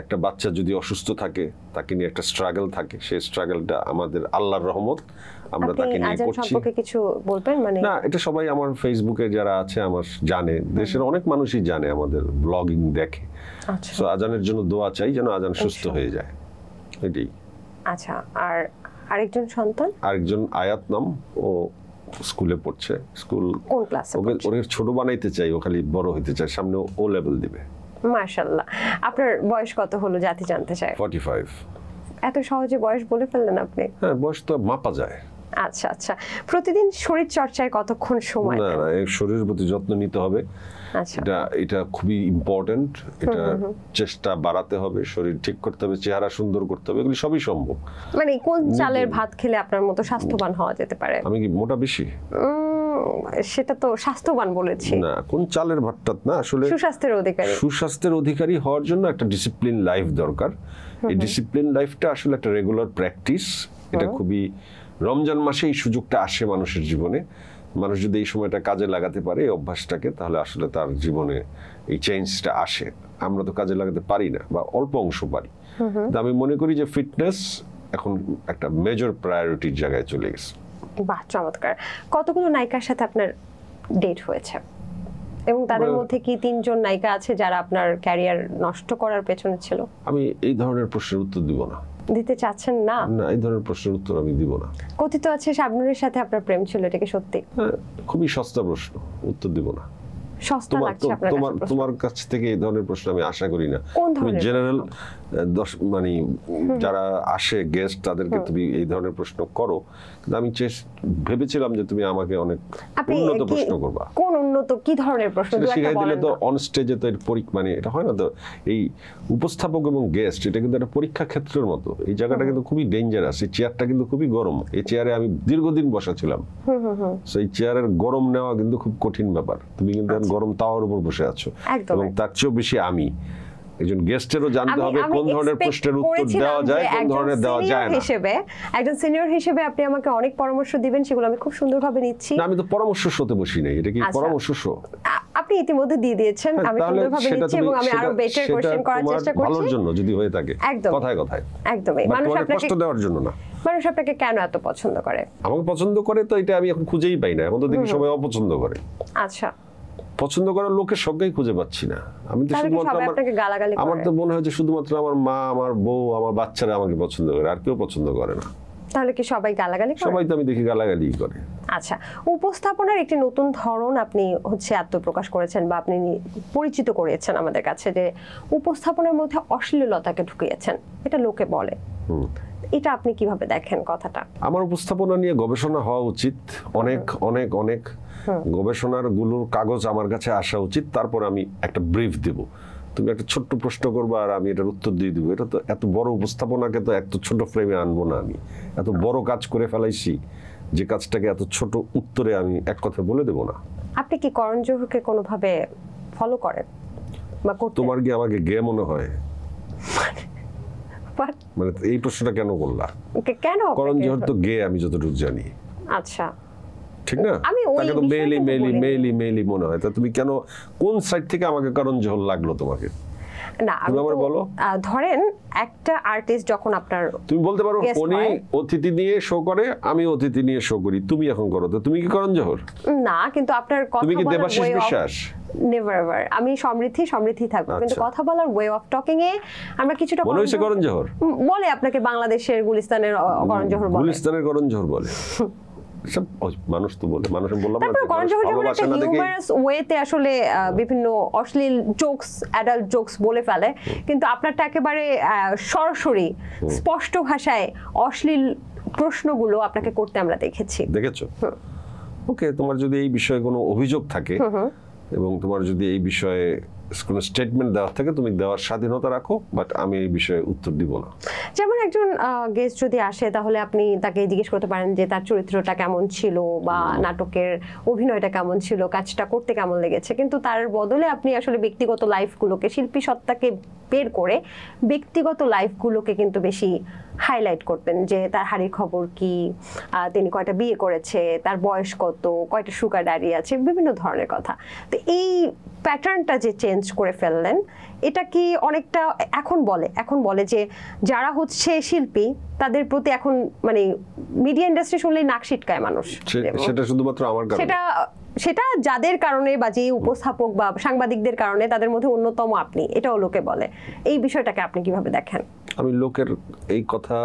একটা বাচ্চা যদি অসুস্থ থাকে, তাকে নিয়ে একটা স্ট্রাগল থাকে, সেই স্ট্রাগলটা আমাদের আল্লাহর রহমত আমরা তাকে নিয়ে করছি। সম্পর্কে কিছু বলবেন? মানে না, এটা সবাই আমার ফেসবুকে যারা আছে আমার জানে, দেশের অনেক মানুষই জানে, আমাদের ব্লগিং দেখে। সো আজানের জন্য দোয়া চাই যেন আজান সুস্থ হয়ে যায়, এটাই। আচ্ছা, আর আরেকজন সন্তান? আরেকজন আয়াত নাম, ও স্কুলে পড়ছে। স্কুল কোন ক্লাসে? ওকে ছোট বানাইতে চাই, ও খালি বড় হইতে চায়, সামনে ও লেভেল দিবে। মাশাআল্লাহ। আপনার বয়স কত হলো জাতি জানতে চায়? 45। এত সহজে বয়স বলে ফেললেন আপনি? হ্যাঁ, বয়স তো মাপা যায়। আচ্ছা আচ্ছা, প্রতিদিন শরীর চর্চায় কতক্ষণ সময় দেন? না, শরীরের প্রতি যত্ন নিতে হবে। আচ্ছা, এটা খুবই ইম্পর্টেন্ট। এটা চেষ্টা বাড়াতে হবে, শরীর ঠিক করতে হবে, চেহারা সুন্দর করতে হবে, এগুলি সবই সম্ভব। মানে কোন চালের ভাত খেলে আপনার মতো স্বাস্থ্যবান হওয়া যেতে পারে? আমি কি মোটা বেশি? সেটা তো স্বাস্থ্যবান বলেছি না, কোন চালের ভাতটাত না, আসলে সুস্বাস্থ্যের অধিকারী হওয়ার জন্য একটা ডিসিপ্লিন লাইফ দরকার। এই ডিসিপ্লিন লাইফটা আসলে একটা রেগুলার প্র্যাকটিস। এটা খুবই, রমজান মাসে এই সুযোগটা আসে মানুষের জীবনে। মানুষ যদি এই সময়টা কাজে লাগাতে পারে এই অভ্যাসটাকে, তাহলে আসলে তার জীবনে এই চেঞ্জটা আসে। আমরা তো কাজে লাগাতে পারি না, বা অল্প অংশ পারি। আমি মনে করি যে ফিটনেস এখন একটা মেজর প্রায়োরিটির জায়গায় চলে গেছে। বাহ, চমৎকার। কতগুলো নায়িকার সাথে আপনার ডেট হয়েছে, এবং তাদের মধ্যে কি 3 জন নায়িকা আছে যারা আপনার ক্যারিয়ার নষ্ট করার পেছনে ছিল? আমি এই ধরনের প্রশ্নের উত্তর দিব না। দিতে চাচ্ছেন না? না, এই ধরনের প্রশ্নের উত্তর আমি দিব না। কথিত আছে শাবনূরের সাথে আপনার প্রেম ছিল, এটা কি সত্যি? খুবই সস্তা প্রশ্ন, উত্তর দিব না। সস্তা লাগছে আপনার কাছে? তোমার কাছ থেকে এই ধরনের প্রশ্ন আমি আশা করি না। তুমি জেনারেল মানে যারা আসে গেস্ট, তাদেরকে তুমি এই ধরনের প্রশ্ন করো, কিন্তু আমি ভেবেছিলাম যে তুমি আমাকে অনেক উন্নত প্রশ্ন করবা। কোন উন্নত, কি ধরনের প্রশ্ন? শিখাই দিলে তো অন স্টেজে তো এর মানে এটা হয় না তো। এই উপস্থাপক এবং গেস্ট, এটা কিন্তু একটা পরীক্ষা ক্ষেত্রের মতো। এই জায়গাটা কিন্তু খুবই ডেঞ্জারাস। এই চেয়ারটা কিন্তু খুবই গরম। এই চেয়ারে আমি দীর্ঘদিন বসা ছিলাম। সেই চেয়ারের গরম নেওয়া কিন্তু খুব কঠিন ব্যাপার। তুমি কিন্তু গরম তাওয়ার উপর বসে আছো, এবং তার চেয়েও বেশি আমি একজন গেস্টেরও জানতে হবে কোন ধরনের প্রশ্নের উত্তর দেওয়া যায়, কোন ধরনের দেওয়া যায় না। একজন সিনিয়র হিসেবে আপনি আমাকে অনেক পরামর্শ দিবেন, সেগুলো আমি খুব সুন্দরভাবে নিচ্ছি। না, আমি তো পরামর্শ শোতে বসি নাই। এটা কি পরামর্শ শো? আপনি ইতিমধ্যে দিয়ে দিয়েছেন, আমি সুন্দরভাবে নিচ্ছি, এবং আমি আরো বেটার কোশ্চেন করার চেষ্টা করছি ভালোর জন্য যদি হয়ে থাকে। কথায় কথায় একদমই। মানুষ আপনাকে কষ্ট দেওয়ার জন্য না। মানুষ আপনাকে কেন এত পছন্দ করে? আমাকে পছন্দ করে তো এটা আমি এখন খুঁজেই পাই না। এখন তো দেখি সবাই অপছন্দ করে। আচ্ছা, পছন্দ করার লোকের সংখ্যাই খুঁজে পাচ্ছি না। আমি তো শুধুমাত্র আমার তো মনে হয় যে শুধুমাত্র আমার মা, আমার বউ, আমার বাচ্চারা আমাকে পছন্দ করে, আর কেউ পছন্দ করে না। তাহলে কি সবাই গালাগালি করে? সবাই তো আমি দেখি গালাগালি করে। আচ্ছা, উপস্থাপনার একটি নতুন ধরন আপনি আত্মপ্রকাশ করেছেন, বা আপনি পরিচিত করেছেন আমাদের কাছে, যে উপস্থাপনার মধ্যে অশ্লীলতাকে ঢুকিয়েছেন, এটা লোকে বলে। এটা আপনি কিভাবে দেখেন কথাটা? আমার উপস্থাপনা নিয়ে গবেষণা হওয়া উচিত। অনেক অনেক অনেক গবেষণার গুলোর কাগজ আমার কাছে আসা উচিত। তারপর আমি একটা ব্রিফ দেব। তুমি একটা ছোট্ট প্রশ্ন করবা আর আমি এটার উত্তর দিয়ে দিব। এটা তো এত বড় উপস্থাপনাকে তো এত ছোট ফ্রেমে আনবো না। আমি এত বড় কাজ করে ফেলাইছি, যে কাজটাকে এত ছোট উত্তরে আমি এক কথা বলে দেব না। আপনি কি করণ জোহরকে কোনোভাবে ফলো করেন বা করতেন? তোমার কি আমাকে গে মনে হয়? মানে এই প্রশ্নটা কেন করলা? কেন? করণ জোহর তো গে, আমি যতটুকু জানি। আচ্ছা, ঠিক না? তাকে তো মেইলি মনে হয়। তা তুমি কেন, কোন সাইড থেকে আমাকে করণ জোহর লাগলো তোমাকে? না, আমি বলো, ধরেন একটা আর্টিস্ট যখন আপনার, তুমি বলতে পারো উনি অতিথি নিয়ে শো করে, আমি অতিথি নিয়ে শো করি, তুমি এখন করো, তো তুমি কি করণ জোহর? না, কিন্তু আপনার কথা তুমি কি দেবাশিস বিশ্বাস? Never ever. আমি সমৃদ্ধি থাকবো, কিন্তু কথা বলার ওয়ে অফ টকিং এ আমরা কিছুটা মনে হইছে করণ জোহর বলে। আপনাকে বাংলাদেশের গুলিস্তানের করণ জোহর বলে, গুলিস্তানের করণ জোহর বলে। সব মানুষ তো বলে, মানুষ বললাম না, ভালোবাসা না দেখে হিউমারাস ওয়েতে আসলে বিভিন্ন অশ্লীল জোকস, অ্যাডাল্ট জোকস বলে ফেলে, কিন্তু আপনারটা একেবারে সরাসরি স্পষ্ট ভাষায় অশ্লীল প্রশ্নগুলো আপনাকে করতে আমরা দেখেছো। ওকে, তোমার যদি এই বিষয়ে কোনো অভিযোগ থাকে এবং তোমার যদি এই বিষয়ে কোনো স্টেটমেন্ট দেওয়ার থাকে, তুমি দেওয়ার স্বাধীনতা রাখো, বাট আমি এই বিষয়ে উত্তর দিব না। যেমন একজন গেস্ট যদি আসে, তাহলে আপনি তাকে জিজ্ঞেস করতে পারেন যে তার চরিত্রটা কেমন ছিল, বা নাটকের অভিনয়টা কেমন ছিল, কাজটা করতে কেমন লেগেছে, কিন্তু তার বদলে আপনি আসলে ব্যক্তিগত লাইফগুলোকে, শিল্পী সত্তাকে বের করে ব্যক্তিগত লাইফগুলোকে কিন্তু বেশি হাইলাইট করতেন, যে তার হাড়ির খবর কি, তিনি কয়টা বিয়ে করেছে, তার বয়স কত, কয়টা সুগার ড্যাডি আছে, বিভিন্ন ধরনের কথা। তো এই প্যাটার্নটা যে চেঞ্জ করে ফেললেন, এটা কি অনেকটা এখন বলে যে যারা হচ্ছে শিল্পী, তাদের প্রতি এখন মানে মিডিয়া ইন্ডাস্ট্রি শুনলেই নাক সিটকায় মানুষ। সেটা শুধুমাত্র আমার কারণে, সেটা যাদের কারণে, বা যে উপস্থাপক বা সাংবাদিকদের কারণে, তাদের মধ্যে অন্যতম আপনি, এটাও লোকে বলে। এই বিষয়টাকে আপনি কিভাবে দেখেন? আমি লোকের এই কথা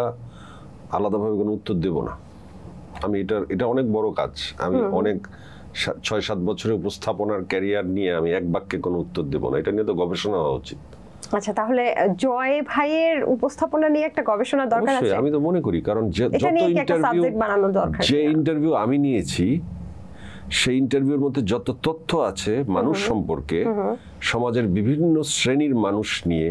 আলাদাভাবে কোনো উত্তর দেব না। আমি এটা অনেক বড় কাজ। আমি অনেক 6-7 বছরের উপস্থাপনার ক্যারিয়ার নিয়ে আমি এক বাক্যে কোনো উত্তর দেব না। এটা নিয়ে তো গবেষণা হওয়া উচিত। আচ্ছা, তাহলে জয় ভাইয়ের উপস্থাপনা নিয়ে একটা গবেষণা দরকার আছে। আমি তো মনে করি, কারণ যে ইন্টারভিউ আমি নিয়েছি, সেই ইন্টারভিউর মধ্যে যত তথ্য আছে মানুষ সম্পর্কে, সমাজের বিভিন্ন শ্রেণীর মানুষ নিয়ে,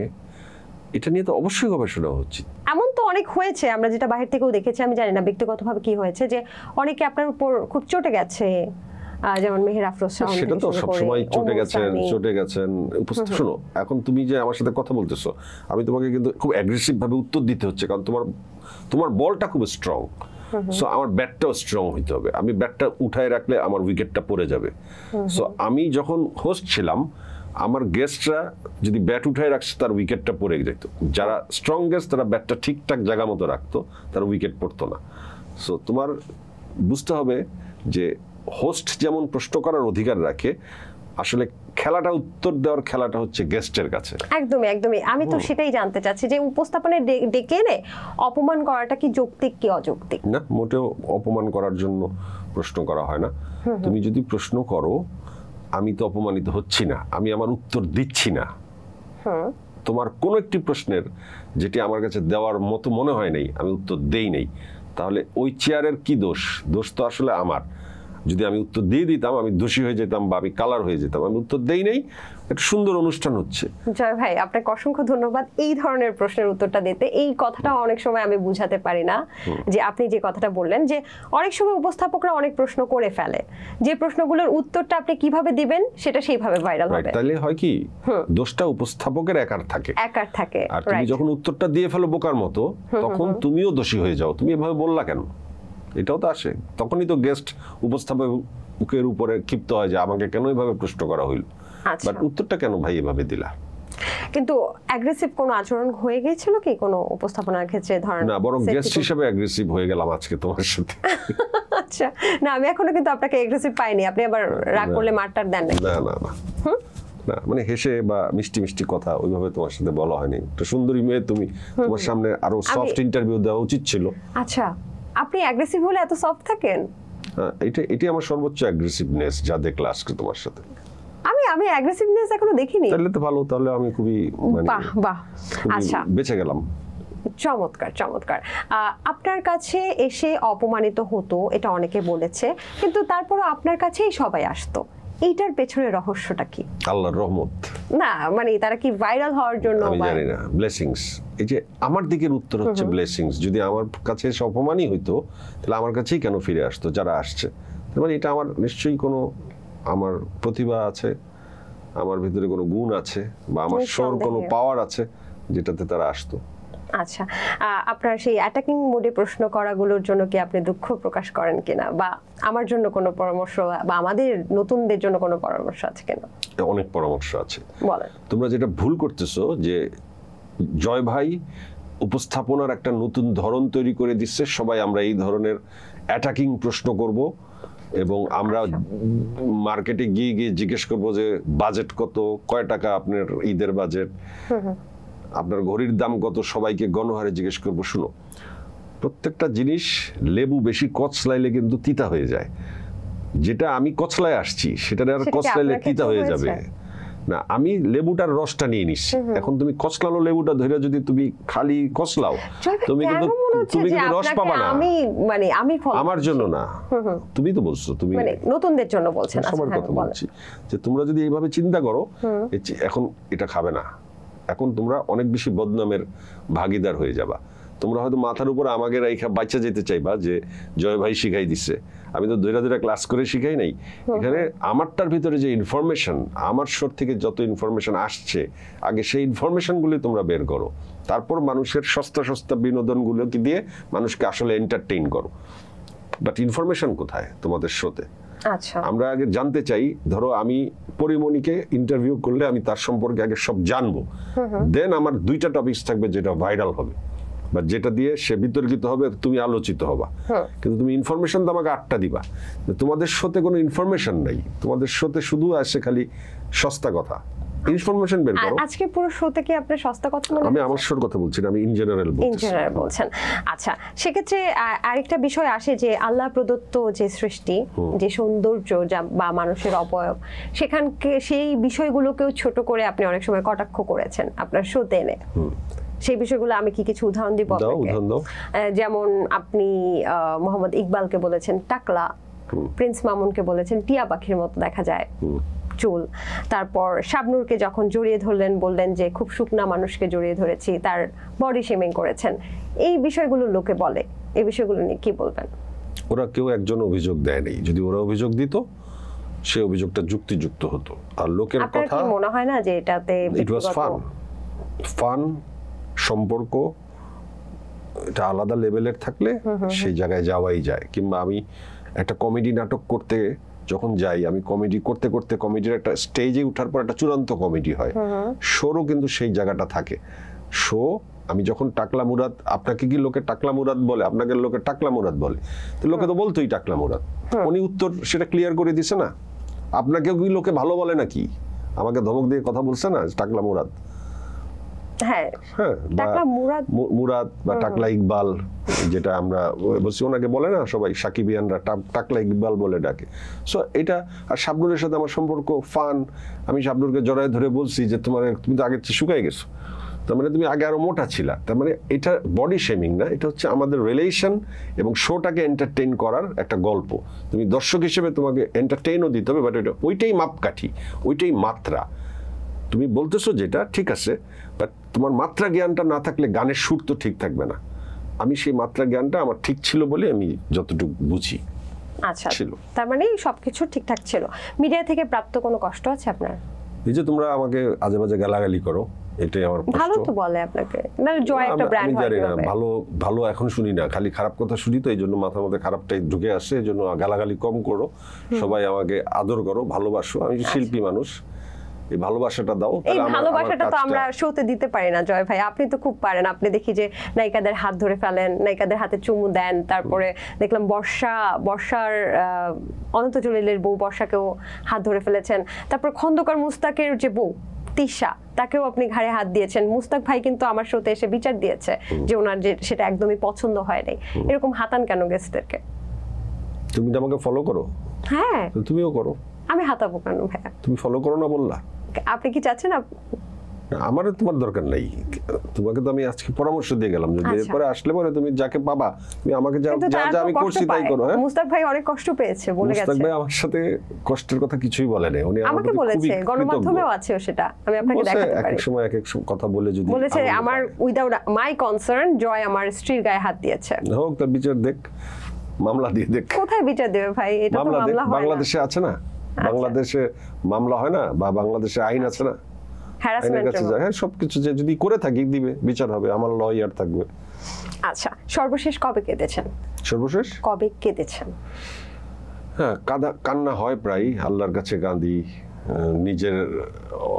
এটা নিয়ে তো অবশ্যই গবেষণা উচিত। এমন তো অনেক হয়েছে, আমরা যেটা বাহির থেকেও দেখেছি, আমি জানি না ব্যক্তিগতভাবে কি হয়েছে, যে অনেকে আপনার উপর খুব চটে গেছে, যেমন মেহের আফরোজ শাওন, সেটা তো সবসময় চটে গেছেন উপস্থিত। শোনো, এখন তুমি যে আমার সাথে কথা বলতেছো, আমি তোমাকে কিন্তু খুব অ্যাগ্রেসিভ ভাবে উত্তর দিতে হচ্ছে, কারণ তোমার বলটা খুব স্ট্রং। সো আমার ব্যাটটাও স্ট্রং হইতে হবে। আমি ব্যাটটা উঠায় রাখলে আমার উইকেটটা পড়ে যাবে। সো আমি যখন হোস্ট ছিলাম, আমার গেস্টরা যদি ব্যাট উঠায় রাখছে, তার উইকেটটা পড়ে যেত। যারা স্ট্রং গেস্ট, তারা ব্যাটটা ঠিকঠাক জায়গা মতো রাখতো, তার উইকেট পড়তো না। সো তোমার বুঝতে হবে যে হোস্ট যেমন প্রশ্ন করার অধিকার রাখে, আসলে খেলাটা, উত্তর দেওয়ার খেলাটা হচ্ছে গেস্টের কাছে। একদমই একদমই, আমি তো সেটাই জানতে চাচ্ছি যে উপস্থাপনায় ডেকে এনে অপমান করাটা কি যৌক্তিক কি অযৌক্তিক? না, মোটেও অপমান করার জন্য প্রশ্ন করা হয় না। তুমি যদি প্রশ্ন করো, আমি তো অপমানিত হচ্ছি না, আমি আমার উত্তর দিচ্ছি না। তোমার কোনো একটি প্রশ্নের যেটি আমার কাছে দেওয়ার মতো মনে হয় নাই, আমি উত্তর দেই নাই, তাহলে ওই চেয়ারের কি দোষ? দোষ তো আসলে আমার। যদি আমি উত্তর দিয়ে দিতাম, আমি দোষী হয়ে যেতাম বা আমি কালার হয়ে যেতাম। আমি উত্তর দেই নাই, একটা সুন্দর অনুষ্ঠান হচ্ছে। জয় ভাই, আপনাকে অসংখ্য ধন্যবাদ এই ধরনের প্রশ্নের উত্তরটা দিতে। এই কথাটা অনেক সময় আমি বুঝাতে পারি না, যে আপনি যে কথাটা বললেন যে অনেক সময় উপস্থাপকরা অনেক প্রশ্ন করে ফেলে, যে প্রশ্নগুলোর উত্তরটা আপনি কিভাবে দিবেন সেটা সেইভাবে ভাইরাল হবে। তাহলে হয় কি, দোষটা উপস্থাপকের একার থাকে। আর তুমি যখন উত্তরটা দিয়ে ফেলো বোকার মতো, তখন তুমিও দোষী হয়ে যাও। তুমি এভাবে বললা কেন, এটাও তো আসে। তখনই তো গেস্ট উপস্থাপকের উপরে ক্ষিপ্ত হয় যে আমাকে কেন এভাবে প্রশ্ন করা হইল, বাট উত্তরটা কেন ভাই এভাবে দিলা। কিন্তু অ্যাগ্রেসিভ কোনো আচরণ হয়ে গিয়েছিল কি কোনো উপস্থাপনার ক্ষেত্রে? ধরেন না, বরং গেস্ট হিসেবে অ্যাগ্রেসিভ হয়ে গেলাম আজকে তোমার সাথে। আচ্ছা, না আমি এখনো কিন্তু আপনাকে অ্যাগ্রেসিভ পাইনি। আপনি আবার রাগ করলে মারটার দেন না? না না না না, মানে হেসে বা মিষ্টি মিষ্টি কথা ওইভাবে তোমার সাথে বলা হয়নি। একটা সুন্দরী মেয়ে তুমি, তোমার সামনে আরো সফট ইন্টারভিউ দেওয়া উচিত ছিল। আচ্ছা, আপনি অ্যাগ্রেসিভ হলে এত সফট থাকেন? এটাই আমার সর্বোচ্চ অ্যাগ্রেসিভনেস যা দেখলা আজকে তোমার সাথে। আমি অ্যাগ্রেসিভনেস এখনো দেখিনি। তাহলে তো ভালো, তাহলে আমি খুবই বাহ বাহ, আচ্ছা বেঁচে গেলাম। চমৎকার চমৎকার। আপনার কাছে এসে অপমানিত হতো, এটা অনেকে বলেছে, কিন্তু তারপরও আপনার কাছেই সবাই আসতো। এইটার পেছনে রহস্যটা কি? আল্লাহর রহমত। না মানে তারা কি ভাইরাল হওয়ার জন্য? আমি জানি না, ব্লেসিংস। এই যে আমার দিকের উত্তর হচ্ছে ব্লেসিংস। যদি আমার কাছে এসে অপমানই হইতো, তাহলে আমার কাছেই কেন ফিরে আসতো যারা আসছে? তার মানে এটা আমার নিশ্চয়ই কোনো, আমার প্রতিভা আছে, আমার ভিতরে কোনো গুণ আছে, বা আমার শোর কোনো পাওয়ার আছে, যেটাতে তারা আসতো। আচ্ছা, আপনার সেই অ্যাটাকিং মোডে প্রশ্ন করাগুলোর জন্য কি আপনি দুঃখ প্রকাশ করেন কিনা, বা আমার জন্য কোনো পরামর্শ বা আমাদের নতুনদের জন্য কোনো পরামর্শ আছে কিনা? অনেক পরামর্শ আছে, বলেন। তোমরা যেটা ভুল করতেছো, যে জয় ভাই উপস্থাপনার একটা নতুন ধরন তৈরি করে দিচ্ছে, সবাই আমরা এই ধরনের অ্যাটাকিং প্রশ্ন করব, এবং আমরা মার্কেটে গিয়ে জিজ্ঞেস করবো যে বাজেট কত, কয় টাকা আপনার ঈদের বাজেট, আপনার ঘড়ির দাম কত, সবাইকে গণহারে জিজ্ঞেস করবো। শুনো, প্রত্যেকটা জিনিস লেবু বেশি কচলাইলে কিন্তু তিতা হয়ে যায়। যেটা আমি কচলায় আসছি, সেটা আর কচলাইলে তিতা হয়ে যাবে না। আমি লেবুটার রসটা নিয়ে নিচ্ছি। এখন তুমি কচলানো লেবুটা ধরে যদি তুমি খালি কচলাও, তুমি কিন্তু রস পাবা না। আমার জন্য না, তুমি তো বলছো, তুমি নতুনদের জন্য বলছেন। সবার কথা বলছি যে তোমরা যদি এইভাবে চিন্তা করো, এখন এটা খাবে না, এখন তোমরা অনেক বেশি বদনামের ভাগিদার হয়ে যাবা। তোমরা হয়তো মাথার উপর আমাকে রাইখা বাচ্চা যেতে চাইবা যে জয় ভাই শিখাই দিচ্ছে। আমি তো ধৈরা ক্লাস করে শিখাই নাই। এখানে আমারটার ভিতরে যে ইনফরমেশন, আমার শোর থেকে যত ইনফরমেশন আসছে, আগে সেই ইনফরমেশনগুলি তোমরা বের করো, তারপর মানুষের সস্তা সস্তা বিনোদনগুলোকে দিয়ে মানুষকে আসলে এন্টারটেইন করো। বাট ইনফরমেশন কোথায় তোমাদের শোতে? আচ্ছা, আমরা আগে জানতে চাই। ধরো আমি পরিমণিকে ইন্টারভিউ করলে আমি তার সম্পর্কে আগে সব জানবো, দেন আমার দুইটা টপিকস থাকবে যেটা ভাইরাল হবে বা যেটা দিয়ে সে বিতর্কিত হবে, তুমি আলোচিত হবা। কিন্তু তুমি ইনফরমেশন তো আমাকে 8টা দিবা। তোমাদের শোতে কোনো ইনফরমেশন নাই, তোমাদের শোতে শুধু আসে খালি সস্তা কথা। ইনফরমেশন বের করো। আজকে পুরো শোতে কি আপনি সস্তা কথা বলছেন? আমি আমার শোর কথা বলছি না, আমি ইন জেনারেল বলছেন। আচ্ছা, সেক্ষেত্রে আরেকটা বিষয় আসে যে আল্লাহ প্রদত্ত যে সৃষ্টি, যে সৌন্দর্য বা মানুষের অবয়ব, সেখানকে সেই বিষয়গুলোকেও ছোট করে আপনি অনেক সময় কটাক্ষ করেছেন আপনার শোতে এনে। সেই বিষয়গুলো আমি কি কিছু উদাহরণ দিব আপনাকে? যেমন আপনি মোহাম্মদ ইকবালকে বলেছেন টাকলা, প্রিন্স মামুনকে বলেছেন টিয়া পাখির মতো দেখা যায় চুল, তারপর শাবনূরকে যখন জড়িয়ে ধরলেন বললেন যে খুব শুকনা মানুষকে জড়িয়ে ধরেছি, তার বডি শেমিং করেছেন। এই বিষয়গুলো লোকে বলে, এই বিষয়গুলো নিয়ে কি বলবেন? ওরা কেউ একজন অভিযোগ দেয়নি। যদি ওরা অভিযোগ দিত, সেই অভিযোগটা যুক্তিযুক্ত হতো। আর লোকের আপনার কথা, কি মনে হয় না যে এটাতে ইট ওয়াজ ফান সম্পর্ক এটা আলাদা লেভেলের থাকলে সেই জায়গায় যাওয়াই যায়। কিংবা আমি একটা কমেডি নাটক করতে যখন যাই, আমি কমেডি করতে করতে কমেডির একটা স্টেজে ওঠার পর একটা চূড়ান্ত কমেডি হয়, শোরও কিন্তু সেই জায়গাটা থাকে। শো আমি যখন টাকলা মুরাদ, আপনাকে কি লোকে টাকলা মুরাদ বলে? আপনাকে লোকে টাকলা মুরাদ বলে, তো লোকে তো বলতোই টাকলা মুরাদ। উনি উত্তর সেটা ক্লিয়ার করে দিছে না। আপনাকেও কি লোকে ভালো বলে নাকি? আমাকে ধমক দিয়ে কথা বলছে না টাকলা মুরাদ। হ্যাঁ, টাকলা মুরাদ বা টাকলা ইকবাল, যেটা আমরা বলছি, ওনাকে বলে না সবাই সাকিবিয়ানরা টাকলা ইকবাল বলে ডাকে। সো এটা, আর শাবনুরের সাথে আমার সম্পর্ক ফান। আমি শাবনুরকে জড়ায় ধরে বলছি যে তুমি তো আগের চেয়ে শুকাই গেছো, তার মানে তুমি আগে আরো মোটা ছিলা। তার মানে এটা বডি শেমিং না, এটা হচ্ছে আমাদের রিলেশন এবং শোটাকে এন্টারটেইন করার একটা গল্প। তুমি দর্শক হিসেবে তোমাকে এন্টারটেইনও দিতে হবে, বাট ওইটাই মাপকাঠি, ওইটাই মাত্রা। তুমি বলতেছো যেটা ঠিক আছে, বাট তোমার মাত্রা জ্ঞানটা না থাকলে গানের সুর তো ঠিক থাকবে না। আমি সেই মাত্রা জ্ঞানটা আমার ঠিক ছিল বলে আমি যতটুকু বুঝি। আচ্ছা, তার মানে সবকিছু ঠিকঠাক ছিল। মিডিয়া থেকে প্রাপ্ত কোনো কষ্ট আছে আপনার? এই যে তোমরা আমাকে আজে বাজে গালাগালি করো, এটাই আমার কষ্ট। ভালো তো বলে আপনাকে, মানে জয় একটা ব্র্যান্ড হয়। আমি জানি না, ভালো এখন শুনি না, খালি খারাপ কথা শুনি, তো এই জন্য মাথার মধ্যে খারাপটাই ঢুকে আসে। এই জন্য গালাগালি কম করো, সবাই আমাকে আদর করো, ভালোবাসো। আমি শিল্পী মানুষ, এই ভালোবাসাটা দাও। এই ভালোবাসাটা তো আমরা শোতে দিতে পারি না জয় ভাই, আপনি তো খুব পারেন। আপনি দেখি যে নায়িকাদের হাত ধরে ফেলেন, নায়িকাদের হাতে চুমু দেন, তারপরে দেখলাম বর্ষার অনন্ত জলিলের বউ বর্ষাকেও হাত ধরে ফেলেছেন, তারপর খন্দকার মুস্তাকের যে বউ তিশা, তাকেও আপনি ঘাড়ে হাত দিয়েছেন। মুস্তাক ভাই কিন্তু আমার শোতে এসে বিচার দিয়েছে যে ওনার যে সেটা একদমই পছন্দ হয় নাই। এরকম হাতান কেন গেস্টদেরকে? তুমি তো আমাকে ফলো করো। হ্যাঁ, তুমিও করো। আমি হাতাবো কেন ভাইয়া? তুমি ফলো করো না বললা, আপনি কি চাচ্ছেন? আমার তোমার দরকার নাই, তোমাকে তো আমি আজকে পরামর্শ দিয়ে গেলাম যে এরপরে আসলে পরে তুমি যাকে পাবা, তুমি আমাকে যা যা আমি করছি তাই করো। হ্যাঁ, মুস্তাক ভাই অনেক কষ্ট পেয়েছে, বলে গেছে। মুস্তাক ভাই আমার সাথে কষ্টের কথা কিছুই বলে নাই, উনি আমাকে বলেছে, গণমাধ্যমেও আছে সেটা, আমি আপনাকে দেখাতে পারি। এক সময় এক কথা বলে যদি বলেছে আমার উইদাউট মাই কনসার্ন জয় আমার স্ত্রীর গায়ে হাত দিয়েছে। হোক, তার বিচার দেখ, মামলা দিয়ে দেখ। কোথায় বিচার দেবে ভাই? এটা তো মামলা হয় না। বাংলাদেশে আছে না, বাংলাদেশে মামলা হয় না, বা বাংলাদেশে আইন আছে না, হ্যাঁ, সবকিছু যে যদি করে থাকি দিবে, বিচার হবে, আমার লয়ার থাকবে। আচ্ছা, সর্বশেষ কবে কেঁদেছেন? সর্বশেষ কবে কেঁদেছেন? হ্যাঁ, কান্না হয় প্রায়, আল্লাহর কাছে কাঁদি, নিজের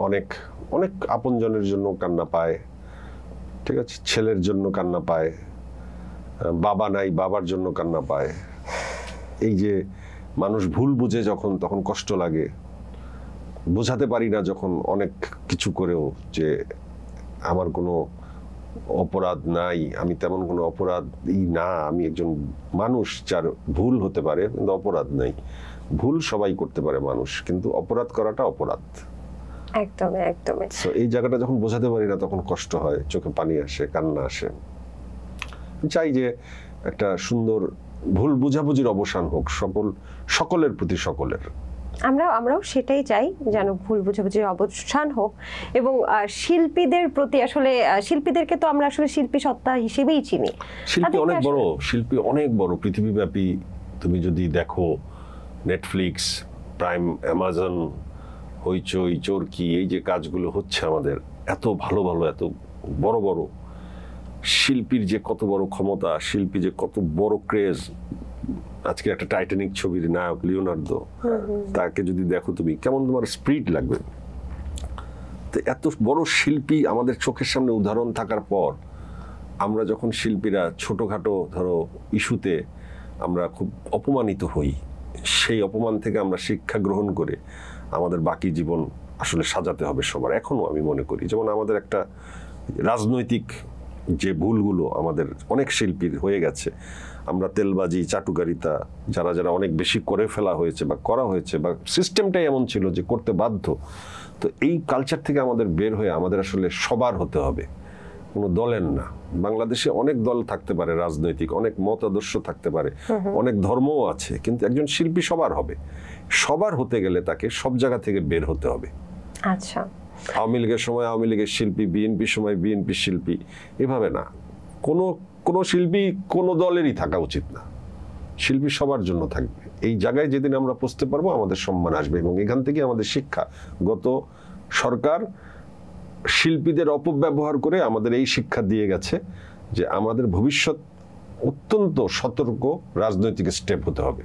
অনেক অনেক আপনজনের জন্য কান্না পায়, ঠিক আছে, ছেলের জন্য কান্না পায়, বাবা নাই বাবার জন্য কান্না পায়। এই যে মানুষ ভুল বুঝে যখন, তখন কষ্ট লাগে, বোঝাতে পারি না যখন অনেক কিছু করেও যে আমার কোনো অপরাধ নাই, আমি তেমন কোনো অপরাধী না, আমি একজন মানুষ যার ভুল হতে পারে কিন্তু অপরাধ নাই। ভুল সবাই করতে পারে মানুষ, কিন্তু অপরাধ করাটা অপরাধ। একদমই একদমই। তো এই জায়গাটা যখন বোঝাতে পারি না তখন কষ্ট হয়, চোখে পানি আসে, কান্না আসে। চাই যে একটা সুন্দর ভুল বুঝাবুঝির অবসান হোক সকলের প্রতি, সকলের। আমরাও সেটাই চাই, যেন ভুল বুঝাবুঝির অবসান হোক। এবং শিল্পীদের প্রতি, আসলে শিল্পীদেরকে তো আমরা আসলে শিল্পী সত্তা হিসেবেই চিনি। শিল্পী অনেক বড় পৃথিবীব্যাপী। তুমি যদি দেখো নেটফ্লিক্স, প্রাইম, অ্যামাজন, হইচই, চরকি, এই যে কাজগুলো হচ্ছে আমাদের, এত ভালো ভালো, এত বড় বড় শিল্পীর যে কত বড় ক্ষমতা, শিল্পী যে কত বড় ক্রেজ। আজকে একটা টাইটানিক ছবির নায়ক লিওনার্দো, তাকে যদি দেখো তুমি, কেমন তোমার স্পিরিট লাগবে। তো এত বড় শিল্পী আমাদের চোখের সামনে উদাহরণ থাকার পর, আমরা যখন শিল্পীরা ছোটখাটো ধরো ইস্যুতে আমরা খুব অপমানিত হই, সেই অপমান থেকে আমরা শিক্ষা গ্রহণ করে আমাদের বাকি জীবন আসলে সাজাতে হবে সবার। এখনো আমি মনে করি, যেমন আমাদের একটা রাজনৈতিক যে ভুলগুলো আমাদের অনেক শিল্পীর হয়ে গেছে, আমরা তেলবাজি, চাটুকারিতা, যারা অনেক বেশি করে ফেলা হয়েছে বা করা হয়েছে, বা সিস্টেমটাই এমন ছিল যে করতে বাধ্য। তো এই কালচার থেকে আমাদের বের হয়ে আমাদের আসলে সবার হতে হবে, কোনো দলের না। বাংলাদেশে অনেক দল থাকতে পারে, রাজনৈতিক অনেক মত আদর্শ থাকতে পারে, অনেক ধর্মও আছে, কিন্তু একজন শিল্পী সবার হবে। সবার হতে গেলে তাকে সব জায়গা থেকে বের হতে হবে। আচ্ছা, আওয়ামী লীগের সময় আওয়ামী লীগের শিল্পী, বিএনপির সময় বিএনপির শিল্পী, এভাবে না। কোনো শিল্পী কোনো দলেরই থাকা উচিত না। শিল্পী সবার জন্য থাকবে। এই জায়গায় যেদিন আমরা পৌঁছতে পারবো আমাদের সম্মান আসবে, এবং এখান থেকে আমাদের শিক্ষা, গত সরকার শিল্পীদের অপব্যবহার করে আমাদের এই শিক্ষা দিয়ে গেছে যে আমাদের ভবিষ্যৎ অত্যন্ত সতর্ক রাজনৈতিক স্টেপ হতে হবে।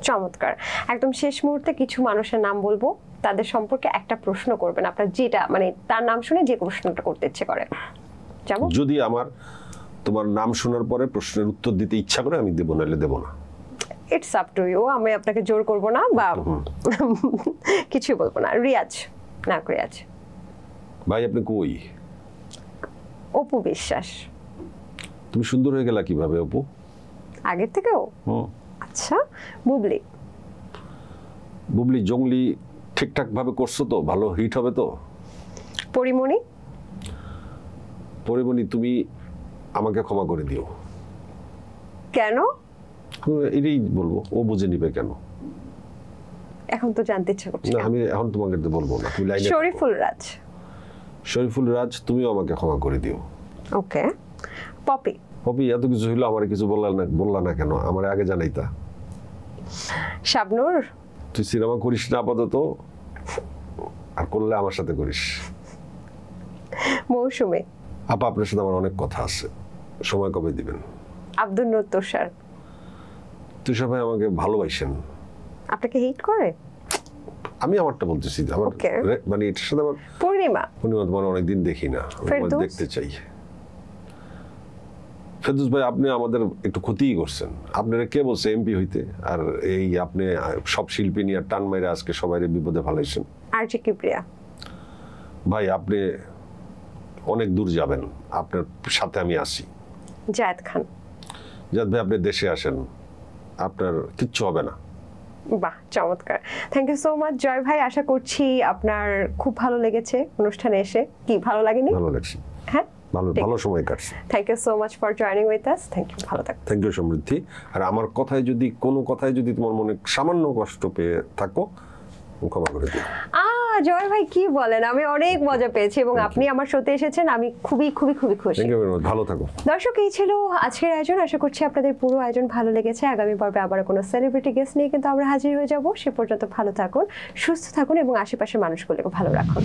চমৎকার। একদম শেষ মুহূর্তে কিছু মানুষের নাম বলবো, তাদের সম্পর্কে একটা প্রশ্ন করবেন, আপনার যেটা মানে তার নাম শুনে যে প্রশ্নটা করতে ইচ্ছে করে। যাবো? যদি আমার তোমার নাম শোনার পরে প্রশ্নের উত্তর দিতে ইচ্ছা করে আমি দেবো, নাহলে দেবো না। ইটস আপ টু ইউ, আমি আপনাকে জোর করব না বা কিছু বলবো না। রিয়াজ, না রিয়াজ। ভাই আপনি কই? অপু বিশ্বাস। তুমি সুন্দর হয়ে গেলা কিভাবে অপু? আগের থেকেও? আচ্ছা। বুবলি। বুবলি জঙ্গলি ঠিকঠাক ভাবে করছো তো? ভালো হিট হবে তো? পরিমণি। পরিমণি তুমি আমাকে ক্ষমা করে দিও। কেন? এটাই বলবো, ও বুঝে নিবে কেন? এখন তো জানতে ইচ্ছা করছে। না আমি এখন তোমাকে বলবো না, তুমি লাইনে। শরীফুল রাজ। শরীফুল রাজ তুমিও আমাকে ক্ষমা করে দিও। ওকে। পপি। পপি এত কিছু হইলো আমার কিছু বললা না কেন? আমার আগে জানাইতা। শাবনূর। তুই সিনেমা করিস না আপাতত, আর করলে আমার সাথে করিস। মৌসুমী। আপা আপনার সাথে আমার অনেক কথা আছে, সময় কবে দিবেন? আব্দুল নূর তুষার। তুষার ভাই আমাকে ভালোবাসেন। আপনাকে হিট করে? আমি আমারটা বলতেছি, আমার মানে এটার সাথে আমার। পূর্ণিমা। পূর্ণিমা তোমার অনেকদিন দেখি না, দেখতে চাই। ফেরদৌস ভাই আপনি আমাদের একটু ক্ষতিই করছেন। আপনারা কে বলছে এমপি হইতে? আর এই আপনি সব শিল্পী নিয়ে টান মাইরা আজকে সবাই বিপদে ফেলাইছেন। আর জি কিপ্রিয়া। ভাই আপনি অনেক দূর যাবেন, আপনার সাথে আমি আসি। জায়েদ খান। জায়েদ ভাই আপনি দেশে আসেন, আপনার কিচ্ছু হবে না। বাহ, চমৎকার। থ্যাংক ইউ সো মাচ জয় ভাই। আশা করছি আপনার খুব ভালো লেগেছে অনুষ্ঠানে এসে। কি ভালো লাগেনি? ভালো লাগছে। হ্যাঁ, ভালো সময় কাটছে। Thank you so much for joining with us. Thank you, ভালো থাকো। থ্যাংক ইউ সমৃদ্ধি। আর আমার কথায় যদি কোনো কথায় যদি তোমার মনে সামান্য কষ্ট পেয়ে থাকো, ক্ষমা করে দিও। জয় ভাই কি বলেন, আমি অনেক মজা পেয়েছি এবং আপনি আমার শোতে এসেছেন, আমি খুবই খুবই খুবই খুশি। থ্যাংক ইউ ভেরি মাচ, ভালো থাকো। দর্শক, এই ছিল আজকের আয়োজন। আশা করছি আপনাদের পুরো আয়োজন ভালো লেগেছে। আগামী পর্বে আবার কোনো সেলিব্রিটি গেস্ট নিয়ে কিন্তু আমরা হাজির হয়ে যাব। সে পর্যন্ত ভালো থাকুন, সুস্থ থাকুন এবং আশেপাশের মানুষগুলোকে ভালো রাখুন।